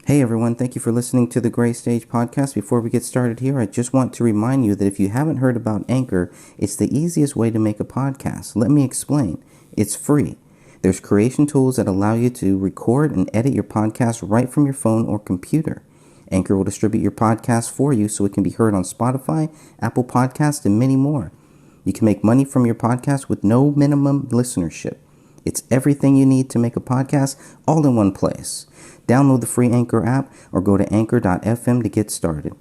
Hey everyone, thank you for listening to the Gray Stage podcast. Before we get started here, I just want to remind you that if you haven't heard about Anchor, it's the easiest way to make a podcast. Let me explain. It's free. There's creation tools that allow you to record and edit your podcast right from your phone or computer. Anchor will distribute your podcast for you so it can be heard on Spotify, Apple Podcasts, and many more. You can make money from your podcast with no minimum listenership. It's everything you need to make a podcast all in one place. Download the free Anchor app or go to anchor.fm to get started.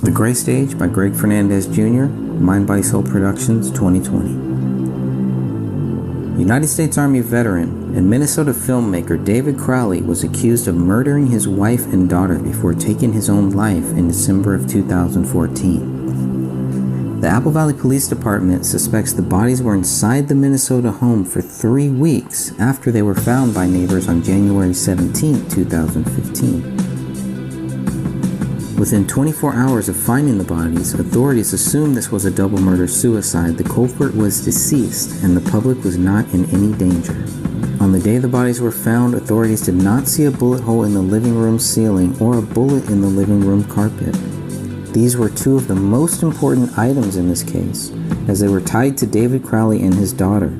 The Gray Stage by Greg Fernandez Jr., Mind Body Soul Productions, 2020. United States Army veteran and Minnesota filmmaker David Crowley was accused of murdering his wife and daughter before taking his own life in December of 2014. The Apple Valley Police Department suspects the bodies were inside the Minnesota home for 3 weeks after they were found by neighbors on January 17, 2015. Within 24 hours of finding the bodies, authorities assumed this was a double murder-suicide. The culprit was deceased, and the public was not in any danger. On the day the bodies were found, authorities did not see a bullet hole in the living room ceiling or a bullet in the living room carpet. These were two of the most important items in this case, as they were tied to David Crowley and his daughter.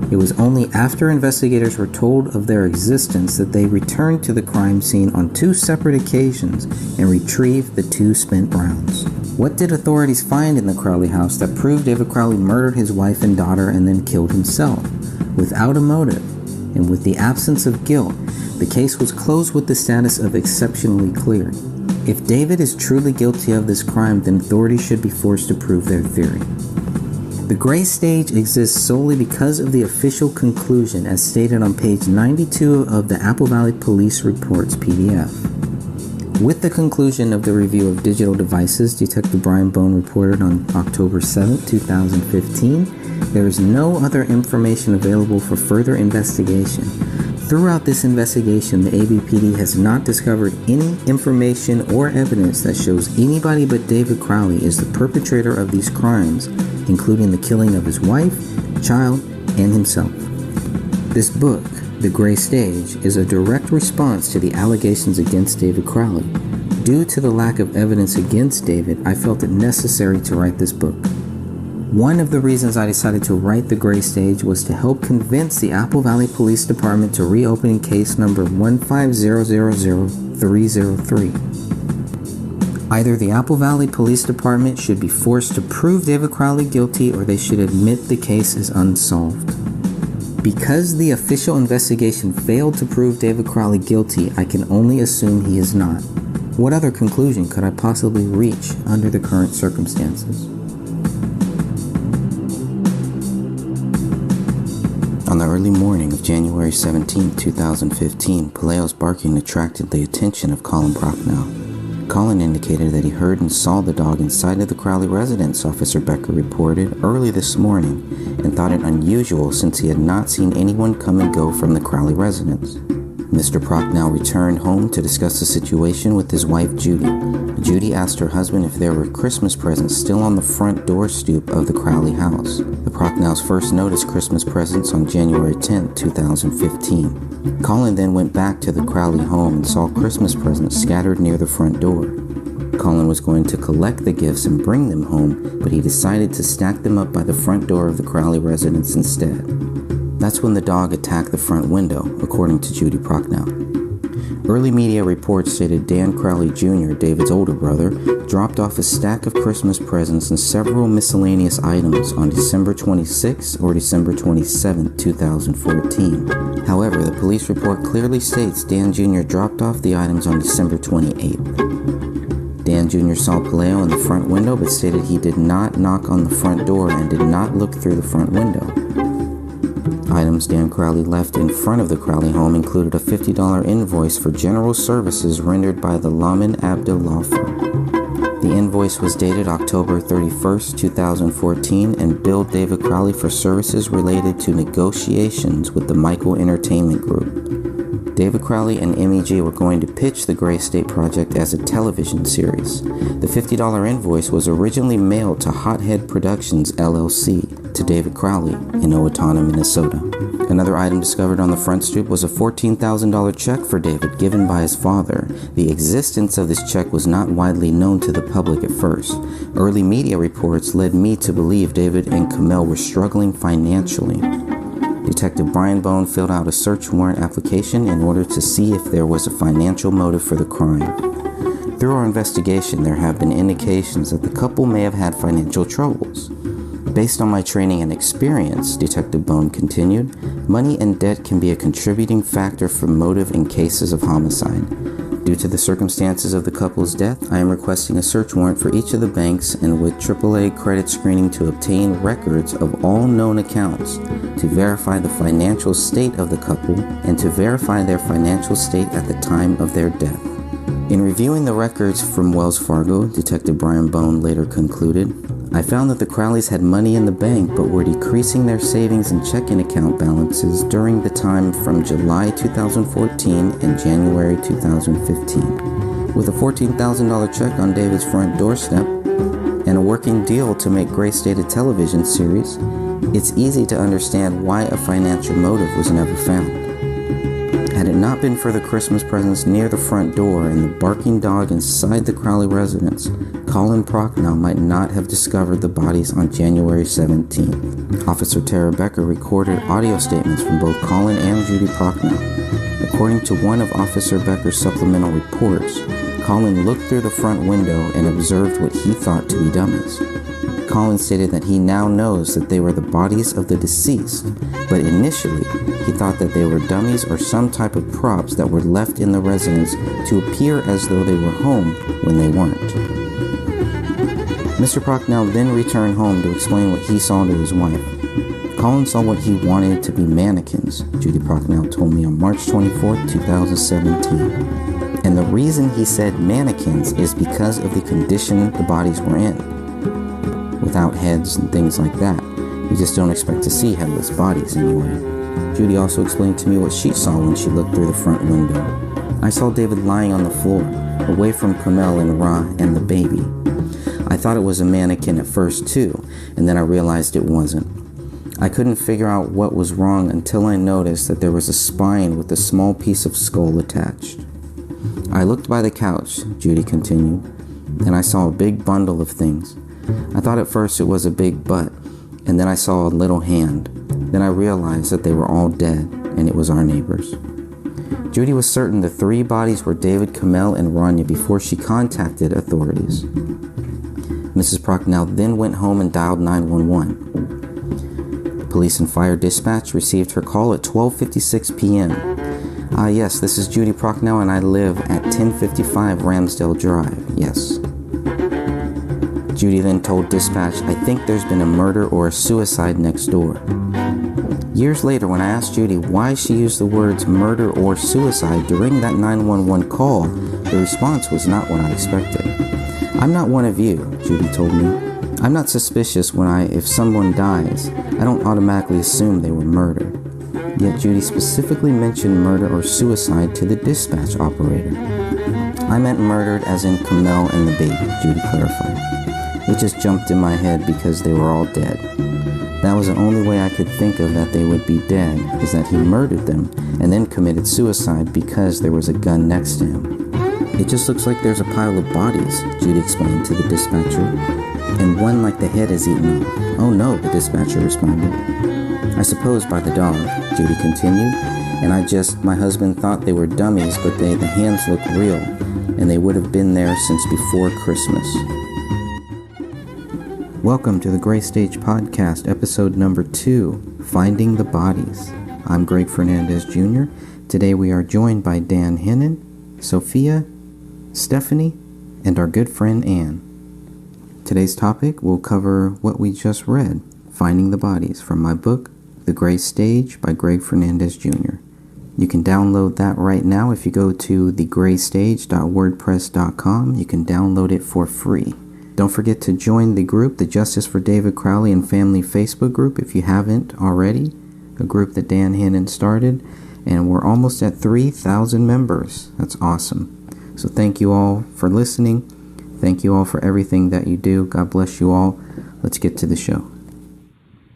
It was only after investigators were told of their existence that they returned to the crime scene on 2 separate occasions and retrieved the 2 spent rounds. What did authorities find in the Crowley house that proved David Crowley murdered his wife and daughter and then killed himself? Without a motive, and with the absence of guilt, the case was closed with the status of exceptionally clear. If David is truly guilty of this crime, then authorities should be forced to prove their theory. The Gray Stage exists solely because of the official conclusion as stated on page 92 of the Apple Valley Police Reports PDF. With the conclusion of the review of digital devices, Detective Brian Bone reported on October 7, 2015, there is no other information available for further investigation. Throughout this investigation, the AVPD has not discovered any information or evidence that shows anybody but David Crowley is the perpetrator of these crimes, including the killing of his wife, child, and himself. This book, The Gray Stage, is a direct response to the allegations against David Crowley. Due to the lack of evidence against David, I felt it necessary to write this book. One of the reasons I decided to write The Gray Stage was to help convince the Apple Valley Police Department to reopen case number 1500303. Either the Apple Valley Police Department should be forced to prove David Crowley guilty or they should admit the case is unsolved. Because the official investigation failed to prove David Crowley guilty, I can only assume he is not. What other conclusion could I possibly reach under the current circumstances? On the early morning of January 17, 2015, Paleo's barking attracted the attention of Colin Prochnow. Colin indicated that he heard and saw the dog inside of the Crowley residence, Officer Becker reported, early this morning, and thought it unusual since he had not seen anyone come and go from the Crowley residence. Mr. Prochnow returned home to discuss the situation with his wife, Judy. Judy asked her husband if there were Christmas presents still on the front door stoop of the Crowley house. The Prochnows first noticed Christmas presents on January 10, 2015. Colin then went back to the Crowley home and saw Christmas presents scattered near the front door. Colin was going to collect the gifts and bring them home, but he decided to stack them up by the front door of the Crowley residence instead. That's when the dog attacked the front window, according to Judy Prochnow. Early media reports stated Dan Crowley Jr., David's older brother, dropped off a stack of Christmas presents and several miscellaneous items on December 26 or December 27, 2014. However, the police report clearly states Dan Jr. dropped off the items on December 28th. Dan Jr. saw Paleo in the front window but stated he did not knock on the front door and did not look through the front window. Items Dan Crowley left in front of the Crowley home included a $50 invoice for general services rendered by the Lamin Abdel Law Firm. The invoice was dated October 31, 2014 and billed David Crowley for services related to negotiations with the Michael Entertainment Group. David Crowley and MEG were going to pitch the Gray State Project as a television series. The $50 invoice was originally mailed to Hothead Productions, LLC, to David Crowley in Owatonna, Minnesota. Another item discovered on the front stoop was a $14,000 check for David given by his father. The existence of this check was not widely known to the public at first. Early media reports led me to believe David and Camille were struggling financially. Detective Brian Bone filled out a search warrant application in order to see if there was a financial motive for the crime. Through our investigation, there have been indications that the couple may have had financial troubles. Based on my training and experience, Detective Bone continued, money and debt can be a contributing factor for motive in cases of homicide. Due to the circumstances of the couple's death, I am requesting a search warrant for each of the banks and with AAA credit screening to obtain records of all known accounts, to verify the financial state of the couple and to verify their financial state at the time of their death. In reviewing the records from Wells Fargo, Detective Brian Bone later concluded, I found that the Crowleys had money in the bank but were decreasing their savings and checking account balances during the time from July 2014 and January 2015. With a $14,000 check on David's front doorstep and a working deal to make Gray State a television series, it's easy to understand why a financial motive was never found. Had it not been for the Christmas presents near the front door and the barking dog inside the Crowley residence, Colin Prochnow might not have discovered the bodies on January 17th. Officer Tara Becker recorded audio statements from both Colin and Judy Prochnow. According to one of Officer Becker's supplemental reports, Colin looked through the front window and observed what he thought to be dummies. Colin stated that he now knows that they were the bodies of the deceased, but initially he thought that they were dummies or some type of props that were left in the residence to appear as though they were home when they weren't. Mr. Prochnow then returned home to explain what he saw to his wife. Colin saw what he wanted to be mannequins, Judy Prochnow told me on March 24, 2017. And the reason he said mannequins is because of the condition the bodies were in. Without heads and things like that, you just don't expect to see headless bodies anyway. Judy also explained to me what she saw when she looked through the front window. I saw David lying on the floor, away from Camille and Ra and the baby. I thought it was a mannequin at first too, and then I realized it wasn't. I couldn't figure out what was wrong until I noticed that there was a spine with a small piece of skull attached. I looked by the couch, Judy continued, and I saw a big bundle of things. I thought at first it was a big butt, and then I saw a little hand. Then I realized that they were all dead, and it was our neighbors. Judy was certain the 3 bodies were David, Camille, and Rania before she contacted authorities. Mrs. Prochnow then went home and dialed 911. The police and fire dispatch received her call at 12:56 p.m. Yes, this is Judy Prochnow, and I live at 1055 Ramsdale Drive. Yes. Judy then told dispatch, I think there's been a murder or a suicide next door. Years later, when I asked Judy why she used the words murder or suicide during that 911 call, the response was not what I expected. I'm not one of you, Judy told me. I'm not suspicious if someone dies. I don't automatically assume they were murdered. Yet Judy specifically mentioned murder or suicide to the dispatch operator. I meant murdered as in Camille and the baby, Judy clarified. It just jumped in my head because they were all dead. That was the only way I could think of that they would be dead, is that he murdered them and then committed suicide because there was a gun next to him. It just looks like there's a pile of bodies, Judy explained to the dispatcher, and one like the head is eaten off. Oh no, the dispatcher responded. I suppose by the dog, Judy continued, And my husband thought they were dummies, but the hands look real, and they would have been there since before Christmas. Welcome to the Gray Stage Podcast, episode number 2, Finding the Bodies. I'm Greg Fernandez Jr. Today we are joined by Dan Hennon, Sophia, Stephanie, and our good friend Ann. Today's topic will cover what we just read, Finding the Bodies, from my book, The Gray Stage by Greg Fernandez Jr. You can download that right now if you go to thegraystage.wordpress.com. You can download it for free. Don't forget to join the group, the Justice for David Crowley and Family Facebook group, if you haven't already, a group that Dan Hennon started, and we're almost at 3,000 members. That's awesome. So thank you all for listening. Thank you all for everything that you do. God bless you all. Let's get to the show.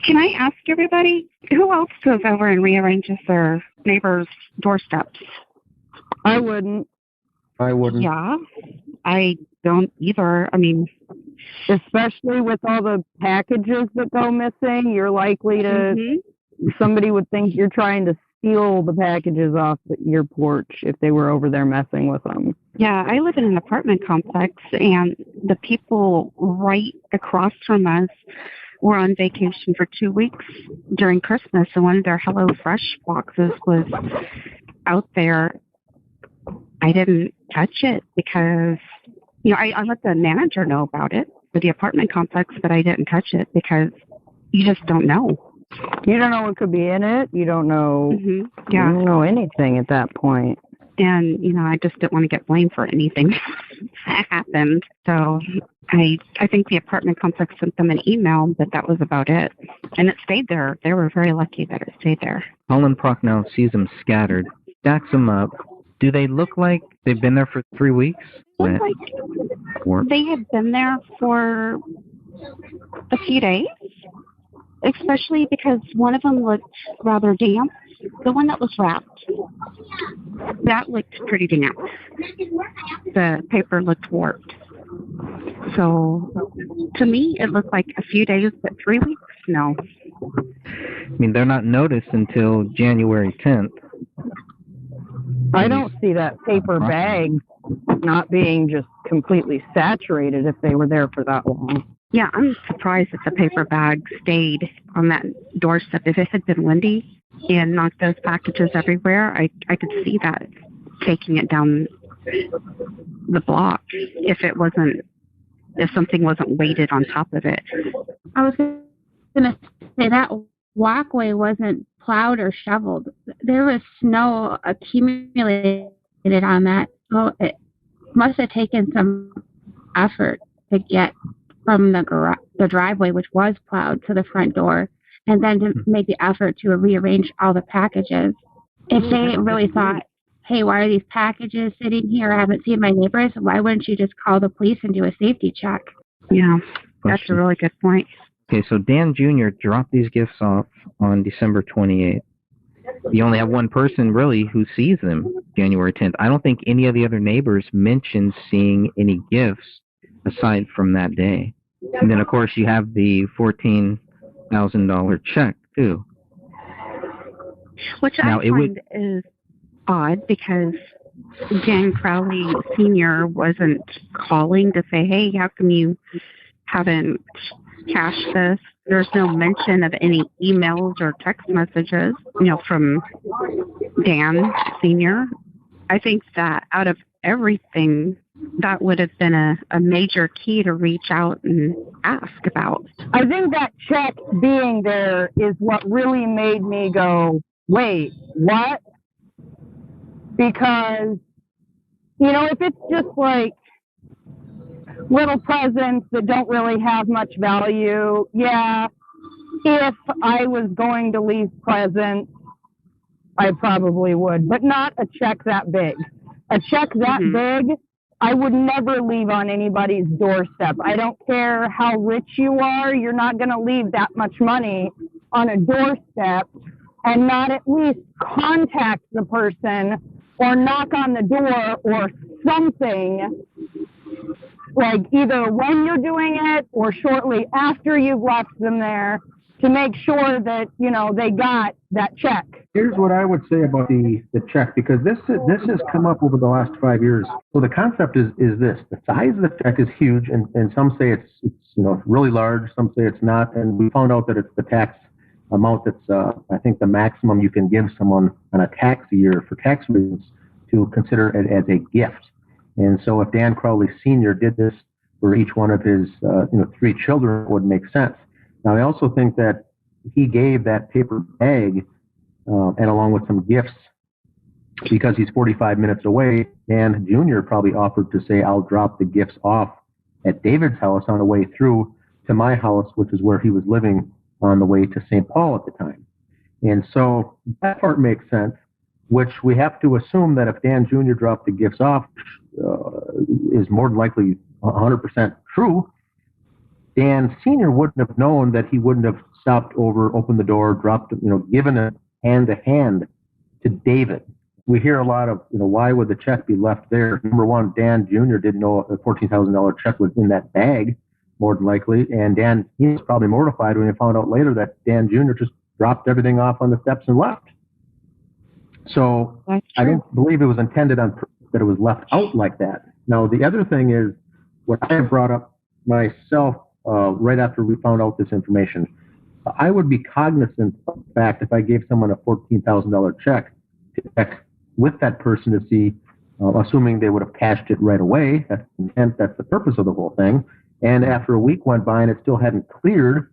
Can I ask everybody, who else goes over and rearranges their neighbors' doorsteps? I wouldn't. Yeah, I don't either. I mean, especially with all the packages that go missing, you're likely to, somebody would think you're trying to steal the packages off your porch if they were over there messing with them. Yeah, I live in an apartment complex, and the people right across from us were on vacation for 2 weeks during Christmas, and one of their Hello Fresh boxes was out there. I didn't touch it because, I let the manager know about it for the apartment complex, but I didn't touch it because you just don't know. You don't know what could be in it. You don't know. Yeah. You don't know anything at that point. And, I just didn't want to get blamed for anything that happened. So I think the apartment complex sent them an email, but that was about it. And it stayed there. They were very lucky that it stayed there. Holland Prochnow sees them scattered, stacks them up. Do they look like they've been there for 3 weeks? Looked like they had been there for a few days, especially because one of them looked rather damp. The one that was wrapped, that looked pretty damp. The paper looked warped. So, to me, it looked like a few days, but 3 weeks? No. I mean, they're not noticed until January 10th. I don't see that paper bag not being just completely saturated if they were there for that long. Yeah, I'm surprised that the paper bag stayed on that doorstep. If it had been windy and knocked those packages everywhere, I could see that taking it down the block if something wasn't weighted on top of it. I was going to say that walkway wasn't plowed or shoveled. There was snow accumulated on that. So it must have taken some effort to get from the driveway, which was plowed, to the front door, and then to make the effort to rearrange all the packages. If they really thought, hey, why are these packages sitting here? I haven't seen my neighbors. Why wouldn't you just call the police and do a safety check? Yeah, that's a really good point. Okay, so Dan Jr. dropped these gifts off on December 28th. You only have one person, really, who sees them January 10th. I don't think any of the other neighbors mentioned seeing any gifts aside from that day. And then, of course, you have the $14,000 check, too. Which I find is odd because Dan Crowley Sr. wasn't calling to say, hey, how come you haven't cashed this? There's no mention of any emails or text messages, from Dan Sr. I think that out of everything, that would have been a major key to reach out and ask about. I think that check being there is what really made me go, wait, what? Because, if it's just like little presents that don't really have much value, yeah, if I was going to leave presents, I probably would, but not a check that big. A check that big, I would never leave on anybody's doorstep. I don't care how rich you are, you're not going to leave that much money on a doorstep and not at least contact the person or knock on the door or something, like either when you're doing it or shortly after you've left them there, to make sure that, they got that check. Here's what I would say about the check, because this has come up over the last 5 years. So the concept is this: the size of the check is huge, and some say it's really large, some say it's not, and we found out that it's the tax amount that's I think the maximum you can give someone on a tax year for tax reasons to consider it as a gift. And so if Dan Crowley Sr. did this for each one of his 3 children, it would make sense. Now I also think that he gave that paper bag and along with some gifts, because he's 45 minutes away, Dan Jr. probably offered to say, I'll drop the gifts off at David's house on the way through to my house, which is where he was living on the way to St. Paul at the time. And so that part makes sense, which we have to assume that if Dan Jr. dropped the gifts off, is more than likely 100% true. Dan Sr. wouldn't have known that he wouldn't have stopped over, opened the door, dropped, given a hand-to-hand to David. We hear a lot of, why would the check be left there? Number one, Dan Jr. didn't know a $14,000 check was in that bag, more than likely. And Dan, he was probably mortified when he found out later that Dan Jr. just dropped everything off on the steps and left. So I don't believe it was intended on purpose that it was left out like that. Now, the other thing is what I have brought up myself right after we found out this information. I would be cognizant of the fact if I gave someone a $14,000 check to check with that person to see, assuming they would have cashed it right away. That's the intent, that's the purpose of the whole thing. And after a week went by and it still hadn't cleared,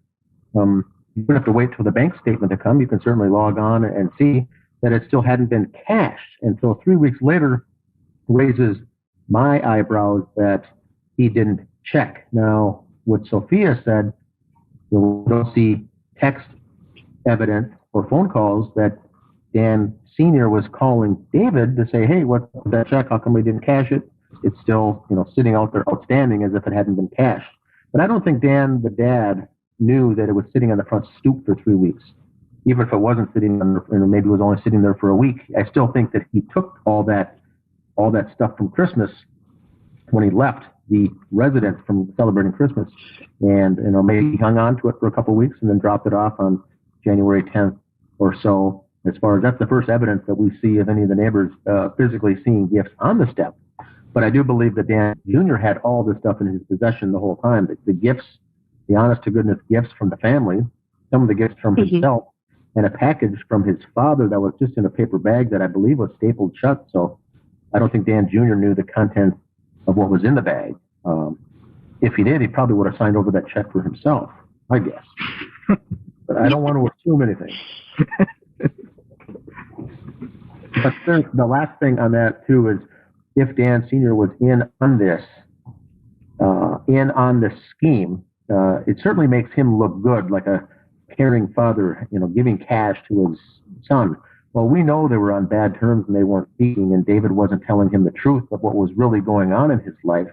you don't have to wait for the bank statement to come. You can certainly log on and see that it still hadn't been cashed. And so 3 weeks later raises my eyebrows that he didn't check. Now, what Sophia said, we don't see text evidence or phone calls that Dan Sr. was calling David to say, hey, what's that check? How come we didn't cash it? It's still, sitting out there outstanding as if it hadn't been cashed. But I don't think Dan, the dad, knew that it was sitting on the front stoop for 3 weeks. Even if it wasn't sitting on, maybe it was only sitting there for a week, I still think that he took all that stuff from Christmas when he left the residence from celebrating Christmas, and maybe he hung on to it for a couple of weeks and then dropped it off on January 10th or so. As far as that's the first evidence that we see of any of the neighbors physically seeing gifts on the step. But I do believe that Dan Jr. had all this stuff in his possession the whole time. The gifts, the honest to goodness gifts from the family, some of the gifts from himself, and a package from his father that was just in a paper bag that I believe was stapled shut. So I don't think Dan Jr. knew the contents of what was in the bag. If he did, he probably would have signed over that check for himself, I guess. But I don't want to assume anything. But the last thing on that, too, is if Dan Sr. was in on this scheme, it certainly makes him look good, like a caring father, giving cash to his son. Well, we know they were on bad terms and they weren't speaking, and David wasn't telling him the truth of what was really going on in his life.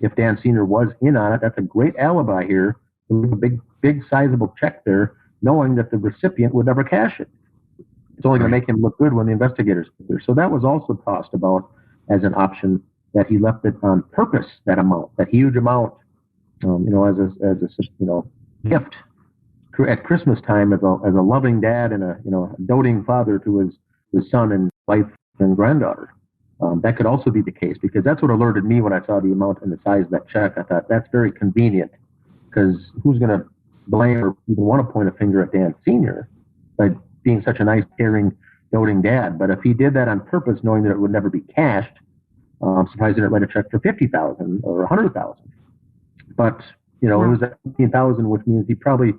If Dan Sr. was in on it, that's a great alibi here. A big sizable check there, knowing that the recipient would never cash it. It's only going to make him look good when the investigators get there. So that was also tossed about as an option, that he left it on purpose, that amount, that huge amount, as a gift at Christmas time as a loving dad and a doting father to his son and wife and granddaughter. That could also be the case, because that's what alerted me when I saw the amount and the size of that check. I thought that's very convenient, because who's going to blame or even want to point a finger at Dan Sr. by being such a nice, caring, doting dad? But if he did that on purpose, knowing that it would never be cashed, I'm surprised he didn't write a check for $50,000 or $100,000. But it was at $15,000, which means he probably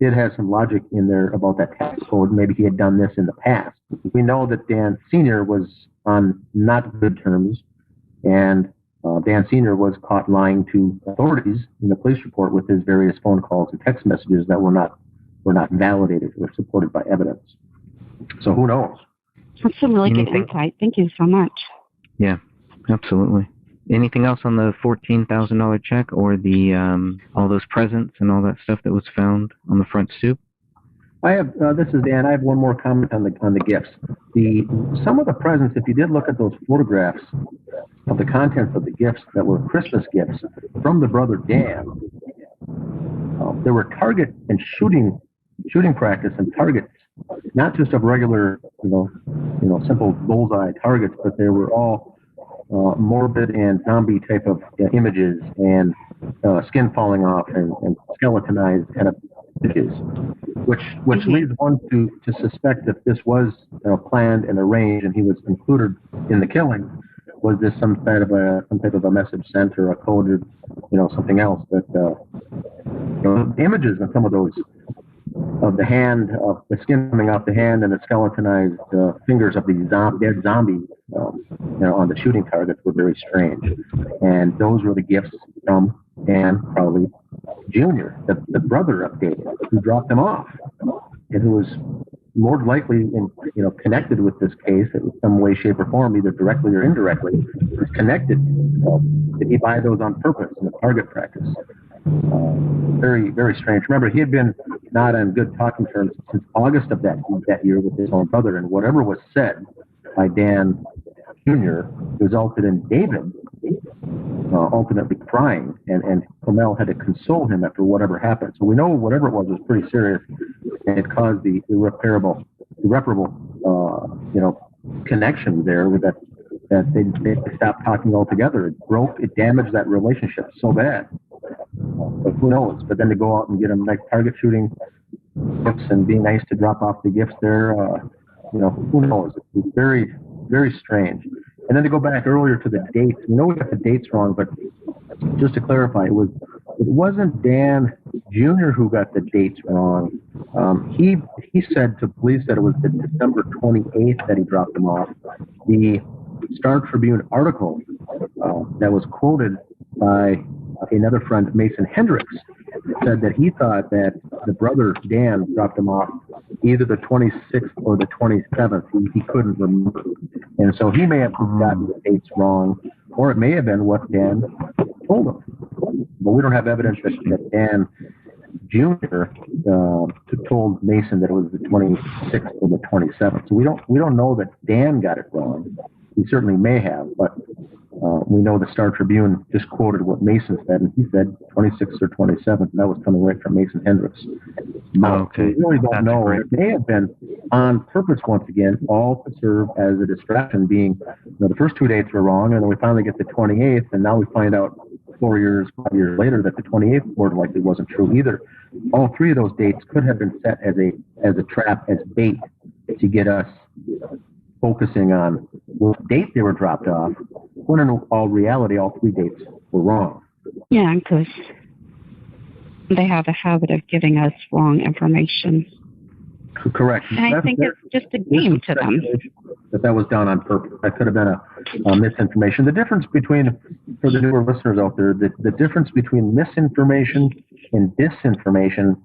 did have some logic in there about that tax code. Maybe he had done this in the past. We know that Dan Sr. was on not good terms, and Dan Sr. was caught lying to authorities in the police report with his various phone calls and text messages that were not validated or supported by evidence. So who knows? That's some really good insight. Thank you so much. Yeah, absolutely. Anything else on the $14,000 check or the all those presents and all that stuff that was found on the front stoop? I have. This is Dan. I have one more comment on the gifts. Some of the presents, if you did look at those photographs of the contents of the gifts that were Christmas gifts from the brother Dan, there were target and shooting practice and targets not just of regular, simple bullseye targets, but they were all morbid and zombie type of images and skin falling off and skeletonized kind of images, which leads one to suspect that this was planned and arranged, and he was included in the killing. Was this some type of a message sent or a coded, something else? That the images of some of those of the hand, of the skin coming off the hand, and the skeletonized fingers of these dead zombies, on the shooting targets were very strange. And those were the gifts from Dan Crowley Jr., the brother of David, who dropped them off, and who was more likely connected with this case in some way, shape, or form, either directly or indirectly, was connected. Did he buy those on purpose in the target practice? Very, very strange. Remember, he had been not on good talking terms since August of that year with his own brother, and whatever was said by Dan Jr. resulted in David ultimately crying, and Comel had to console him after whatever happened. So we know whatever it was pretty serious, and it caused the irreparable connection there with that they stopped talking altogether. It damaged that relationship so bad. But who knows? But then to go out and get them nice target shooting gifts and be nice to drop off the gifts there, who knows? It was very, very strange. And then to go back earlier to the dates, we know we got the dates wrong, but just to clarify, it wasn't Dan Jr. who got the dates wrong. He said to police that it was the December 28th that he dropped them off. The Star Tribune article that was quoted by another friend, Mason Hendricks, said that he thought that the brother Dan dropped him off either the 26th or the 27th. He couldn't remember. And so he may have gotten the dates wrong, or it may have been what Dan told him. But we don't have evidence that Dan Jr. Told Mason that it was the 26th or the 27th. So we don't know that Dan got it wrong. He certainly may have, but we know the Star Tribune just quoted what Mason said, and he said 26th or 27th, and that was coming right from Mason Hendricks. Okay. We really don't know. It may have been on purpose once again, all to serve as a distraction, being the first two dates were wrong, and then we finally get the 28th, and now we find out 5 years later that the 28th more than likely wasn't true either. All three of those dates could have been set as a trap, as bait to get us focusing on what date they were dropped off, when in all reality, all three dates were wrong. Yeah, because they have a habit of giving us wrong information. Correct. And I think it's just a game to them. That was done on purpose. That could have been a misinformation. The difference between, for the newer listeners out there, the difference between misinformation and disinformation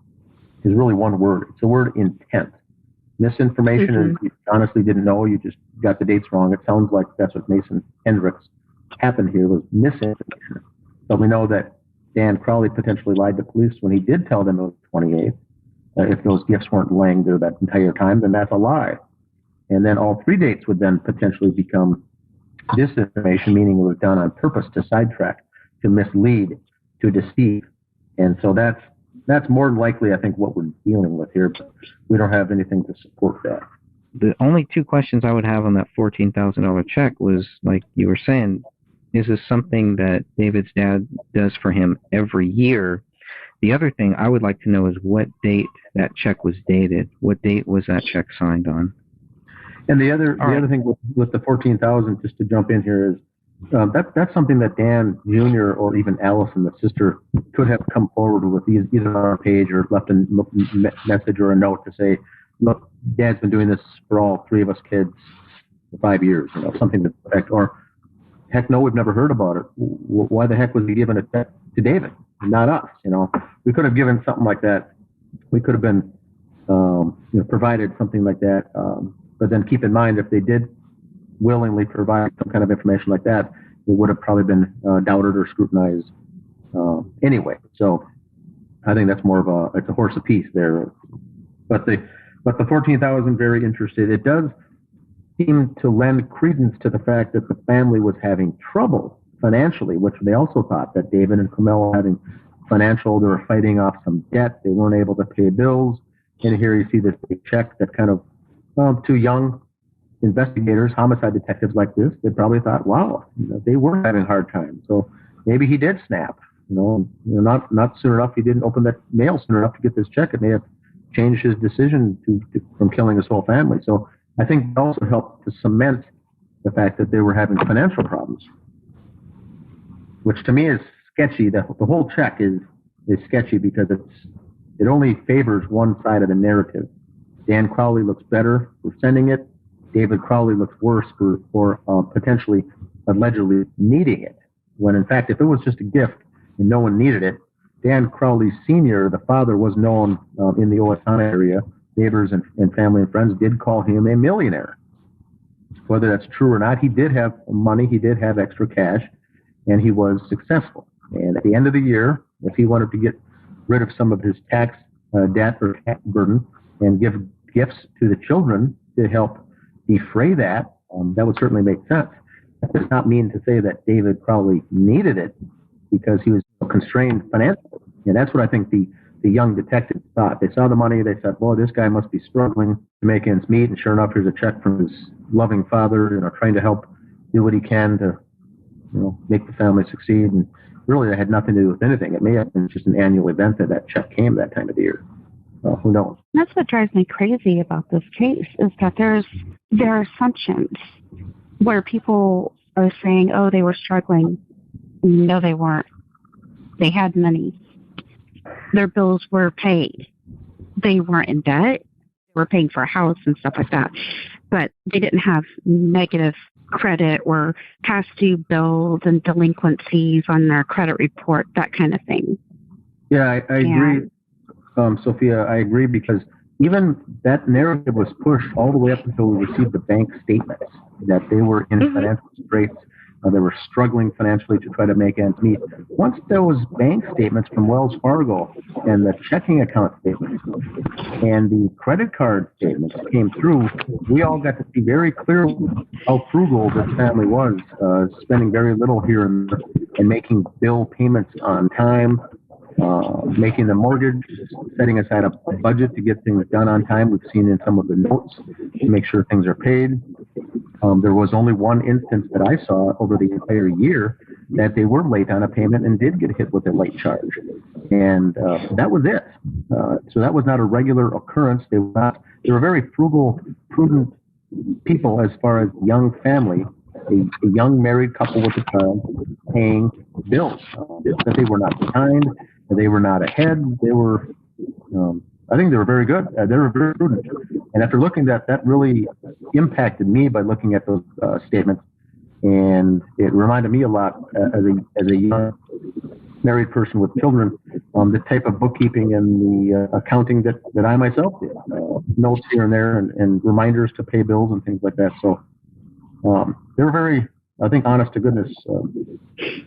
is really one word. It's the word intent. Misinformation is you honestly didn't know, you just got the dates wrong. It sounds like that's what Mason Hendricks happened here, was misinformation. But we know that Dan Crowley potentially lied to police when he did tell them it was 28th. If those gifts weren't laying there that entire time, then that's a lie. And then all three dates would then potentially become disinformation, meaning it was done on purpose to sidetrack, to mislead, to deceive. And so that's more than likely, I think, what we're dealing with here. But we don't have anything to support that. The only two questions I would have on that $14,000 check was, like you were saying, is this something that David's dad does for him every year? The other thing I would like to know is what date that check was dated. What date was that check signed on? And the other thing with the $14,000, just to jump in here, is that's something that Dan Jr. or even Allison, the sister, could have come forward with either on our page or left a message or a note to say, look, Dad's been doing this for all three of us kids for 5 years, something to effect. Or, heck no, we've never heard about it. Why the heck was he giving a check to David, not us? We could have given something like that. We could have been, provided something like that. But then keep in mind, if they did willingly provide some kind of information like that, it would have probably been doubted or scrutinized anyway. So I think that's more of it's a horse apiece there. But the 14,000, very interested. It does seem to lend credence to the fact that the family was having trouble financially, which they also thought that David and Camille were having financial. They were fighting off some debt. They weren't able to pay bills. And here you see this big check that kind of to young investigators, homicide detectives like this, they probably thought, wow, they were having a hard time. So maybe he did snap. Not soon enough. He didn't open that mail soon enough to get this check. It may have changed his decision from killing his whole family. So I think it also helped to cement the fact that they were having financial problems, which to me is sketchy. The whole check is sketchy because it only favors one side of the narrative. Dan Crowley looks better for sending it. David Crowley looks worse for potentially, allegedly needing it. When in fact, if it was just a gift and no one needed it, Dan Crowley Sr., the father, was known in the Owatonna area. Neighbors and family and friends did call him a millionaire. Whether that's true or not, he did have money, he did have extra cash, and he was successful. And at the end of the year, if he wanted to get rid of some of his tax debt or tax burden and give gifts to the children to help defray that, that would certainly make sense. That does not mean to say that David Crowley needed it because he was constrained financially. And that's what I think the young detectives thought. They saw the money, they said, boy, this guy must be struggling to make ends meet. And sure enough, here's a check from his loving father, trying to help do what he can to, make the family succeed. And really, that had nothing to do with anything. It may have been just an annual event that check came that time of the year. Who knows? That's what drives me crazy about this case is that there are assumptions where people are saying, oh, they were struggling. No, they weren't. They had money. Their bills were paid. They weren't in debt. They were paying for a house and stuff like that. But they didn't have negative credit or past due bills and delinquencies on their credit report, that kind of thing. Yeah, I agree. Sophia, I agree because even that narrative was pushed all the way up until we received the bank statements that they were in financial straits. They were struggling financially to try to make ends meet. Once those bank statements from Wells Fargo and the checking account statements and the credit card statements came through, we all got to see very clearly how frugal this family was, spending very little here and making bill payments on time, making the mortgage, setting aside a budget to get things done on time. We've seen in some of the notes to make sure things are paid. There was only one instance that I saw over the entire year that they were late on a payment and did get hit with a late charge. And that was it. So that was not a regular occurrence. They were very frugal, prudent people as far as young family, a young married couple with a child paying bills. That they were not behind, they were not ahead. They were, I think they were very good. They were very prudent. And after looking at that, really impacted me by looking at those statements. And it reminded me a lot as a young married person with children, the type of bookkeeping and the accounting that I myself did. Notes here and there and reminders to pay bills and things like that. So they were very, I think, honest to goodness,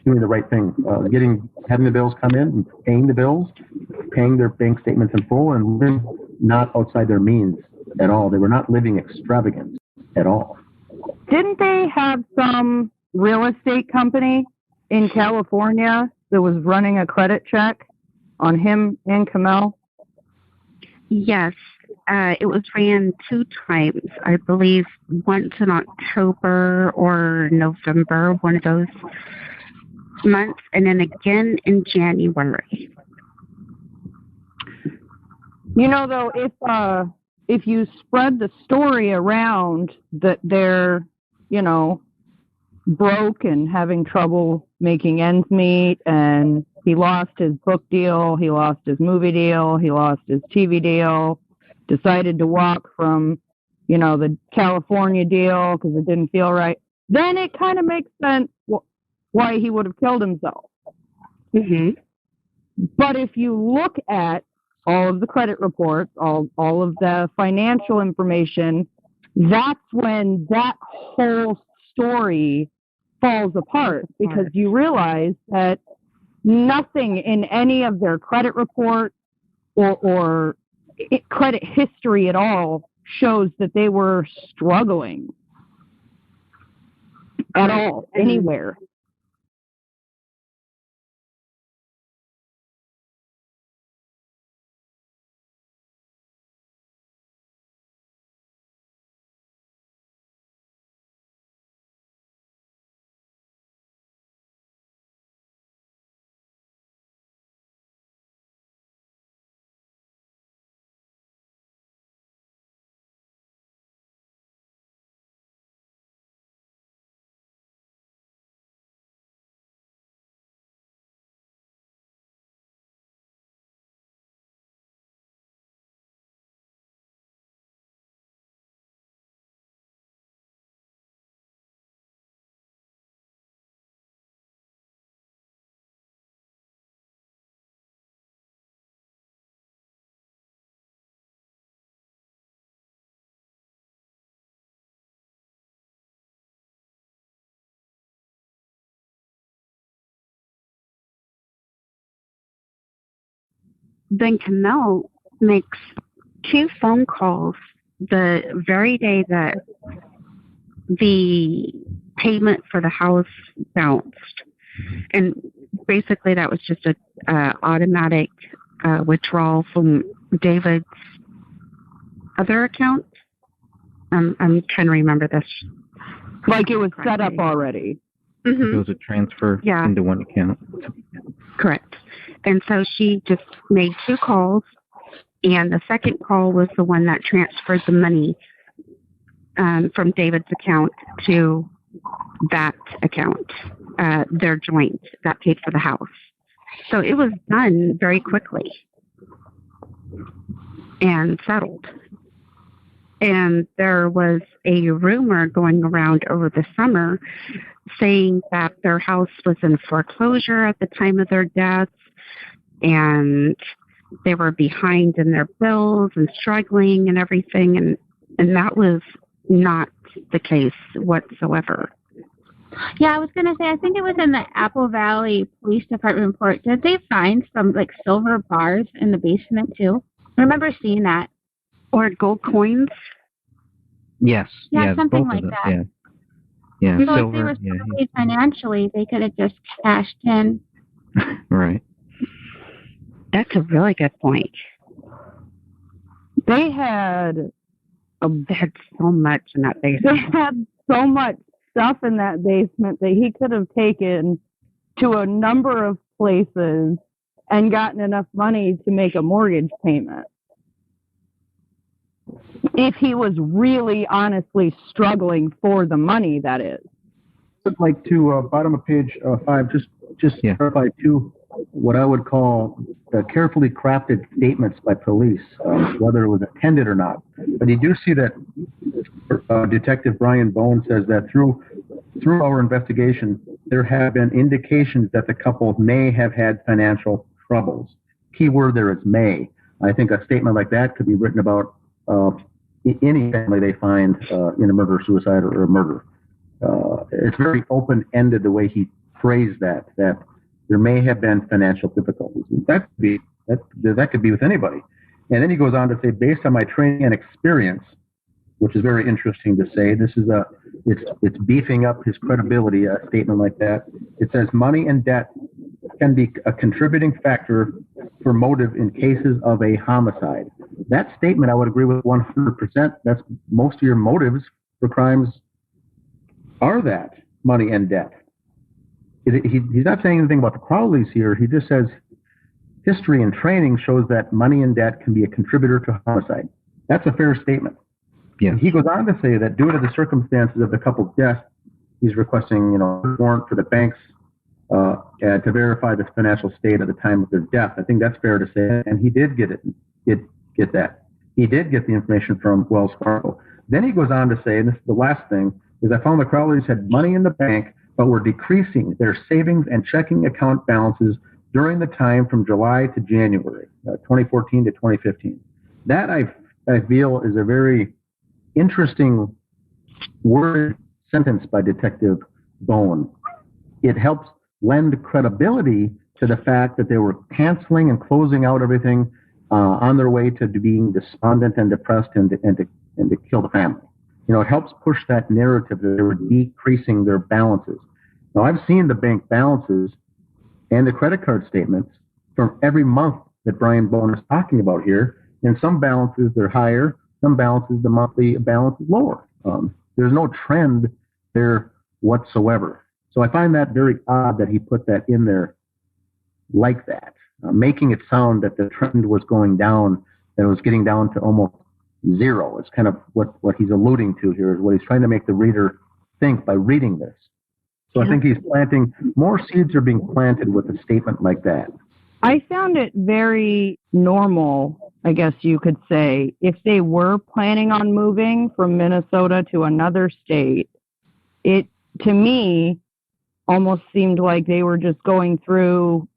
doing the right thing, having the bills come in and paying the bills, paying their bank statements in full, and living not outside their means at all. They were not living extravagant at all. Didn't they have some real estate company in California that was running a credit check on him and Kamel? Yes. It was ran 2 times, I believe, once in October or November, one of those months, and then again in January. Though, if you spread the story around that they're, broke and having trouble making ends meet, and he lost his book deal, he lost his movie deal, he lost his TV deal, decided to walk from, the California deal because it didn't feel right, then it kind of makes sense why he would have killed himself. Mm-hmm. But if you look at all of the credit reports, all of the financial information, that's when that whole story falls apart, because you realize that nothing in any of their credit reports or credit history at all shows that they were struggling at all, anywhere. then Camille makes 2 phone calls the very day that the payment for the house bounced. And basically that was just a automatic withdrawal from David's other account. I'm trying to remember this. Like it was set up already. It was a transfer into one account. Correct. And so she just made 2 calls, and the second call was the one that transferred the money from David's account to that account, their joint that paid for the house. So it was done very quickly and settled. And there was a rumor going around over the summer saying that their house was in foreclosure at the time of their deaths, and they were behind in their bills and struggling and everything. And that was not the case whatsoever. Yeah, I was going to say, I think it was in the Apple Valley Police Department report. Did they find some like silver bars in the basement too? I remember seeing that. Or gold coins? Yes. Yeah, something like that. Yeah. So Silver, if they were struggling financially, they could have just cashed in. Right. That's a really good point. They had so much in that basement. They had so much stuff in that basement that he could have taken to a number of places and gotten enough money to make a mortgage payment. If he was really honestly struggling for the money, that is. I'd like to, bottom of page 5, just clarify 2, what I would call carefully crafted statements by police, whether it was intended or not. But you do see that Detective Brian Bone says that through our investigation, there have been indications that the couple may have had financial troubles. Key word there is may. I think a statement like that could be written about any family they find in a murder, suicide, or a murder. It's very open-ended the way he phrased that there may have been financial difficulties. That could be with anybody. And then he goes on to say, based on my training and experience, which is very interesting to say, it's beefing up his credibility, a statement like that. It says money and debt can be a contributing factor for motive in cases of a homicide. That statement I would agree with 100%. That's most of your motives for crimes are that, money and debt. He's not saying anything about the Crowleys here. He just says history and training shows that money and debt can be a contributor to homicide. That's a fair statement. Yeah. He goes on to say that due to the circumstances of the couple's death, he's requesting, a warrant for the banks to verify the financial state at the time of their death. I think that's fair to say, and he did get that. He did get the information from Wells Fargo. Then he goes on to say, and this is the last thing, is I found the Crowleys had money in the bank, but were decreasing their savings and checking account balances during the time from July to January, 2014 to 2015. That I feel is a very interesting word sentence by Detective Bone. It helps lend credibility to the fact that they were canceling and closing out everything on their way to being despondent and depressed and to kill the family. It helps push that narrative that they were decreasing their balances. Now, I've seen the bank balances and the credit card statements from every month that Brian Bone is talking about here. And some balances, they're higher. Some balances, the monthly balance is lower. There's no trend there whatsoever. So I find that very odd that he put that in there like that, making it sound that the trend was going down, that it was getting down to almost zero. It's kind of what he's alluding to here, is what he's trying to make the reader think by reading this. So I think he's planting, more seeds are being planted with a statement like that. I found it very normal, I guess you could say, if they were planning on moving from Minnesota to another state. It, to me, almost seemed like they were just going through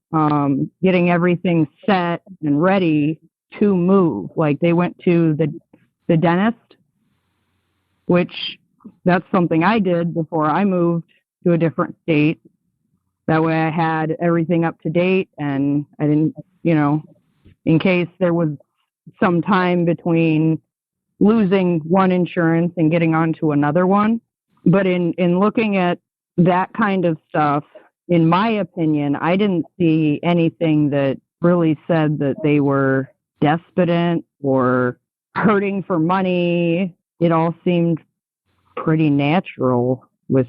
getting everything set and ready to move. Like they went to the dentist, which that's something I did before I moved to a different state. That way I had everything up to date and I didn't, in case there was some time between losing one insurance and getting onto another one. But in looking at that kind of stuff, in my opinion, I didn't see anything that really said that they were desperate or hurting for money. It all seemed pretty natural with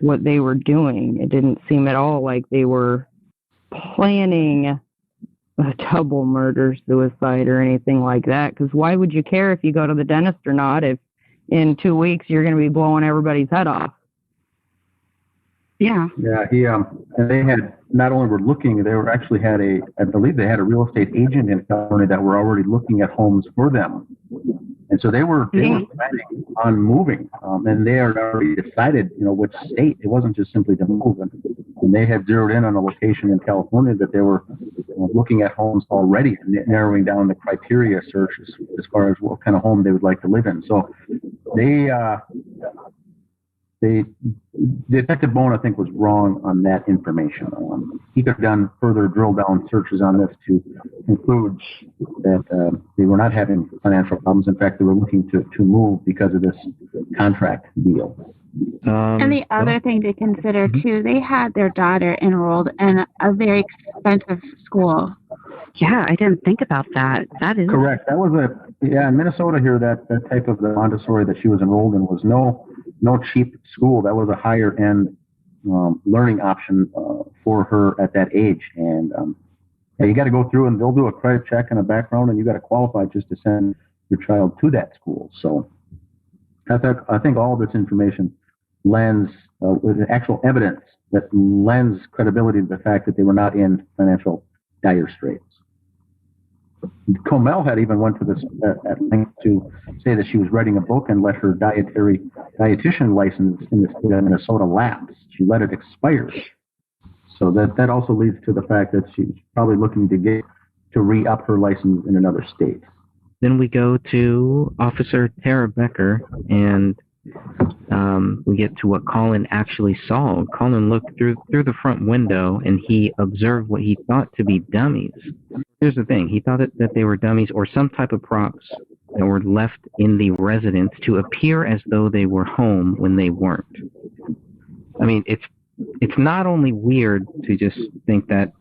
what they were doing. It didn't seem at all like they were planning a double murder suicide or anything like that, because why would you care if you go to the dentist or not if in 2 weeks you're going to be blowing everybody's head off? Yeah. Yeah, and they had, not only were looking, they were actually I believe they had a real estate agent in California that were already looking at homes for them. And so they were planning on moving, and they had already decided, which state. It wasn't just simply to move. And they had zeroed in on a location in California that they were looking at homes already, narrowing down the criteria search as far as what kind of home they would like to live in. So Detective Bone, I think, was wrong on that information. He could have done further drill down searches on this to conclude that they were not having financial problems. In fact, they were looking to move because of this contract deal. And the other thing to consider, too, they had their daughter enrolled in a very expensive school. Yeah, I didn't think about that. That is correct. That was in Minnesota here, that type of the Montessori that she was enrolled in was no cheap school. That was a higher end learning option for her at that age. And you got to go through and they'll do a credit check and a background, and you got to qualify just to send your child to that school. So I think all of this information lends with actual evidence that lends credibility to the fact that they were not in financial dire straits. Comel had even went to this at length to say that she was writing a book and let her dietitian license in the state of Minnesota lapse. She let it expire. So that also leads to the fact that she's probably looking to re-up her license in another state. Then we go to Officer Tara Becker, and we get to what Colin actually saw. Colin looked through the front window, and he observed what he thought to be dummies. Here's the thing. He thought that they were dummies or some type of props that were left in the residence to appear as though they were home when they weren't. I mean, it's not only weird to just think that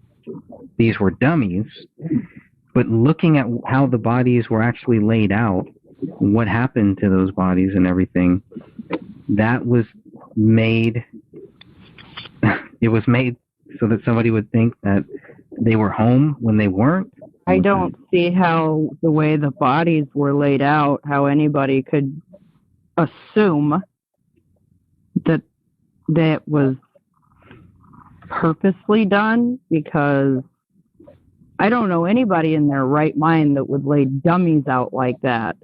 these were dummies, but looking at how the bodies were actually laid out, what happened to those bodies and everything, that was made, it was made so that somebody would think that they were home when they weren't. I don't see how the way the bodies were laid out, how anybody could assume that that was purposely done, because I don't know anybody in their right mind that would lay dummies out like that.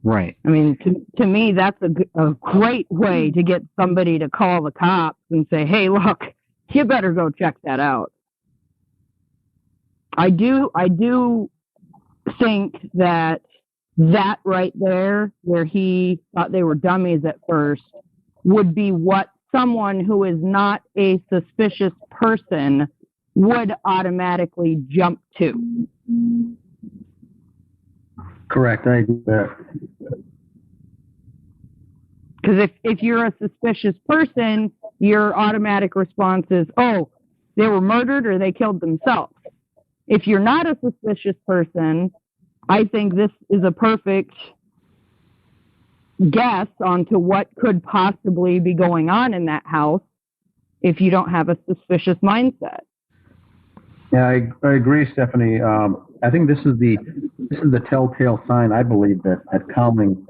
Right. I mean, to me, that's a great way to get somebody to call the cops and say, hey, look, you better go check that out. I do think that right there, where he thought they were dummies at first, would be what someone who is not a suspicious person would automatically jump to. Correct. I agree with that. Because if you're a suspicious person, your automatic response is, oh, they were murdered or they killed themselves. If you're not a suspicious person, I think this is a perfect guess onto what could possibly be going on in that house if you don't have a suspicious mindset. Yeah, I agree, Stephanie. I think this is the telltale sign, I believe, that Colin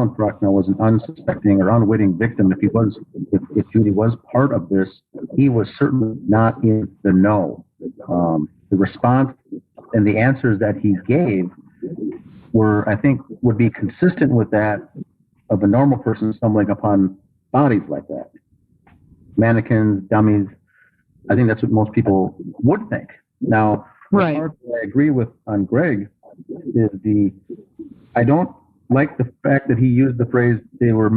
Bruckner was an unsuspecting or unwitting victim. If Judy was part of this, he was certainly not in the know. The response and the answers that he gave were, I think, would be consistent with that of a normal person stumbling upon bodies like that. Mannequins, dummies. I think that's what most people would think. Now, right. The part that I agree with on Greg is I don't like the fact that he used the phrase, they were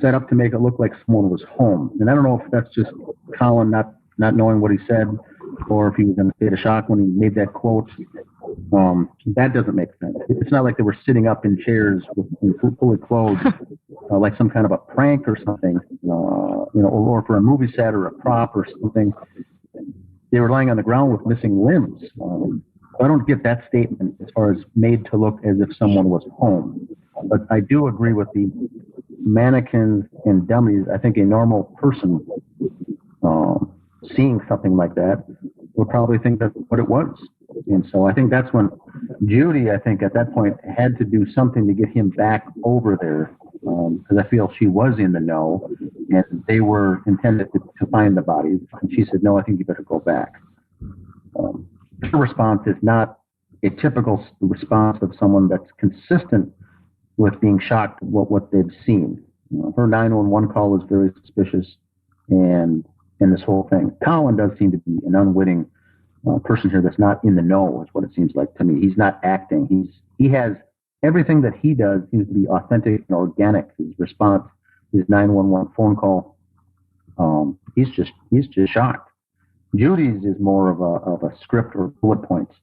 set up to make it look like someone was home. And I don't know if that's just Colin not knowing what he said, or if he was in a state of shock when he made that quote. That doesn't make sense. It's not like they were sitting up in chairs fully clothed, like some kind of a prank or something, or for a movie set or a prop or something. They were lying on the ground with missing limbs. I don't get that statement as far as made to look as if someone was home. But I do agree with the mannequins and dummies. I think a normal person seeing something like that would probably think that's what it was. And so I think that's when Judy, I think at that point, had to do something to get him back over there, because I feel she was in the know, and they were intended to find the bodies. And she said, no, I think you better go back. Her response is not a typical response of someone that's consistent with being shocked at what they've seen. Her 911 call was very suspicious, and this whole thing. Colin does seem to be an unwitting person here that's not in the know, is what it seems like to me. He's not acting. He has everything that he does seems to be authentic and organic. His response, his 911 phone call, he's just shocked. Judy's is more of a script or bullet points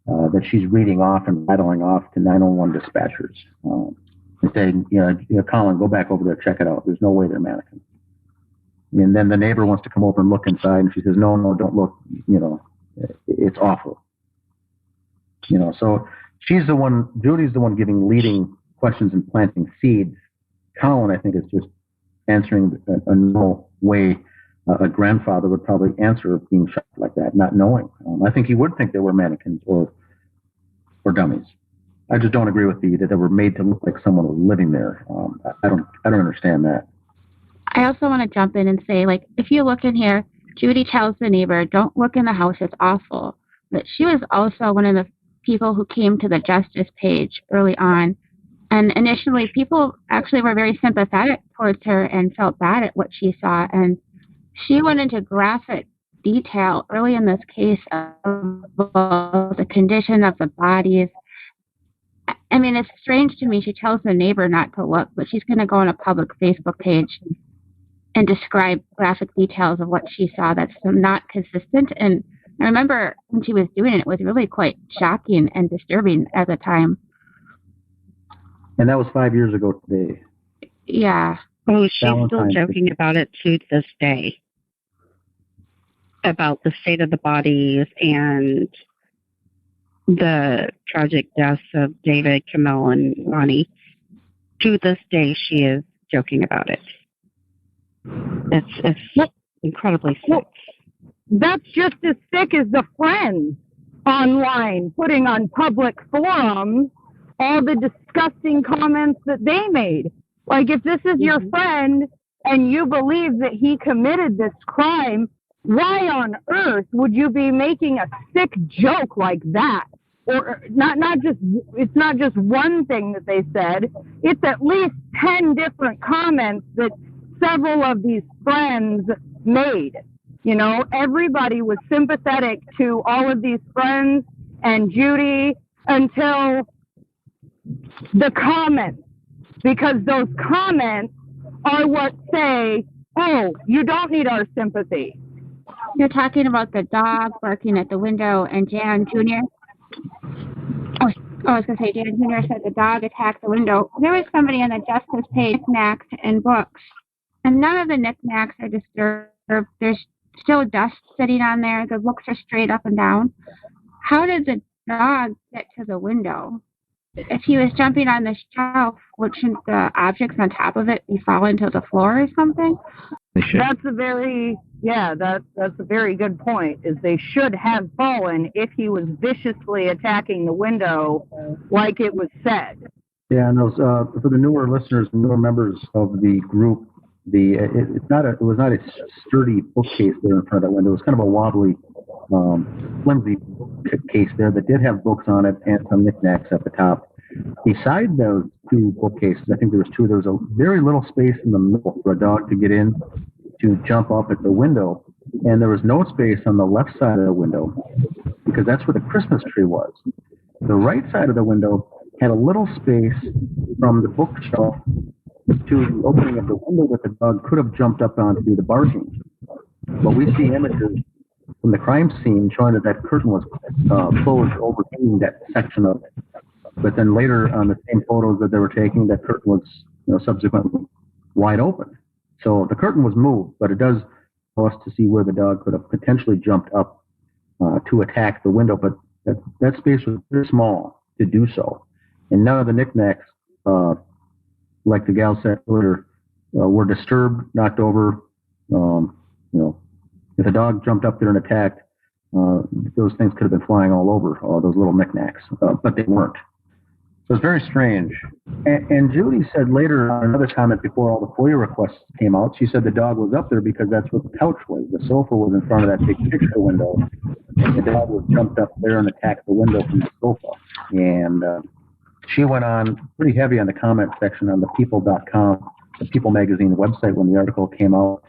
that she's reading off and rattling off to 911 dispatchers and saying, Colin, go back over there, check it out. There's no way they're mannequins. And then the neighbor wants to come over and look inside, and she says, no, don't look. It's awful. So Judy's the one leading questions and planting seeds. Colin, I think, is just answering a normal way a grandfather would probably answer being shocked like that, not knowing. I think he would think they were mannequins or dummies. I just don't agree with that they were made to look like someone was living there. I don't understand that. I also want to jump in and say, if you look in here, Judy tells the neighbor, don't look in the house, it's awful. But she was also one of the people who came to the justice page early on. And initially, people actually were very sympathetic towards her and felt bad at what she saw. And she went into graphic detail early in this case of the condition of the bodies. I mean, it's strange to me. She tells the neighbor not to look, but she's going to go on a public Facebook page and describe graphic details of what she saw that's not consistent. And I remember when she was doing it, it was really quite shocking and disturbing at the time. And that was 5 years ago today. Yeah. Oh, she's still joking about it to this day. About the state of the bodies and the tragic deaths of David, Camille, and Lonnie. To this day, she is joking about it. It's incredibly sick. That's just as sick as the friends online putting on public forums all the disgusting comments that they made. Like, if this is your friend and you believe that he committed this crime, why on earth would you be making a sick joke like that? Or it's not just one thing that they said. It's at least 10 different comments that several of these friends made. Everybody was sympathetic to all of these friends and Judy until the comments, because those comments are what say, oh, you don't need our sympathy. You're talking about the dog barking at the window and Jan Jr.? I was going to say, Jan Jr. said the dog attacked the window. There was somebody on the justice page, knickknacks and books, and none of the knickknacks are disturbed. There's still dust sitting on there. The books are straight up and down. How did the dog get to the window? If he was jumping on the shelf, wouldn't the objects on top of it be falling to the floor or something? That's a very good point, is they should have fallen if he was viciously attacking the window like it was said. Yeah, and those, for the newer listeners, newer members of the group, it was not a sturdy bookcase there in front of that window. It was kind of a wobbly, flimsy case there that did have books on it and some knickknacks at the top. Beside those two bookcases, I think there was two. There was a very little space in the middle for a dog to get in to jump up at the window, and there was no space on the left side of the window because that's where the Christmas tree was. The right side of the window had a little space from the bookshelf to the opening of the window that the dog could have jumped up on to do the barking. But we see images from the crime scene showing that curtain was closed overhanging that section of it. But then later on the same photos that they were taking, that curtain was subsequently wide open. So the curtain was moved, but it does allow us to see where the dog could have potentially jumped up to attack the window. But that space was very small to do so. And none of the knickknacks, like the gal said earlier, were disturbed, knocked over. If a dog jumped up there and attacked, those things could have been flying all over, all those little knickknacks, but they weren't. So it's very strange. And Judy said later on another comment before all the FOIA requests came out, she said the dog was up there because that's where the couch was. The sofa was in front of that big picture window. And the dog was jumped up there and attacked the window from the sofa. And she went on pretty heavy on the comment section on the people.com, the People magazine website when the article came out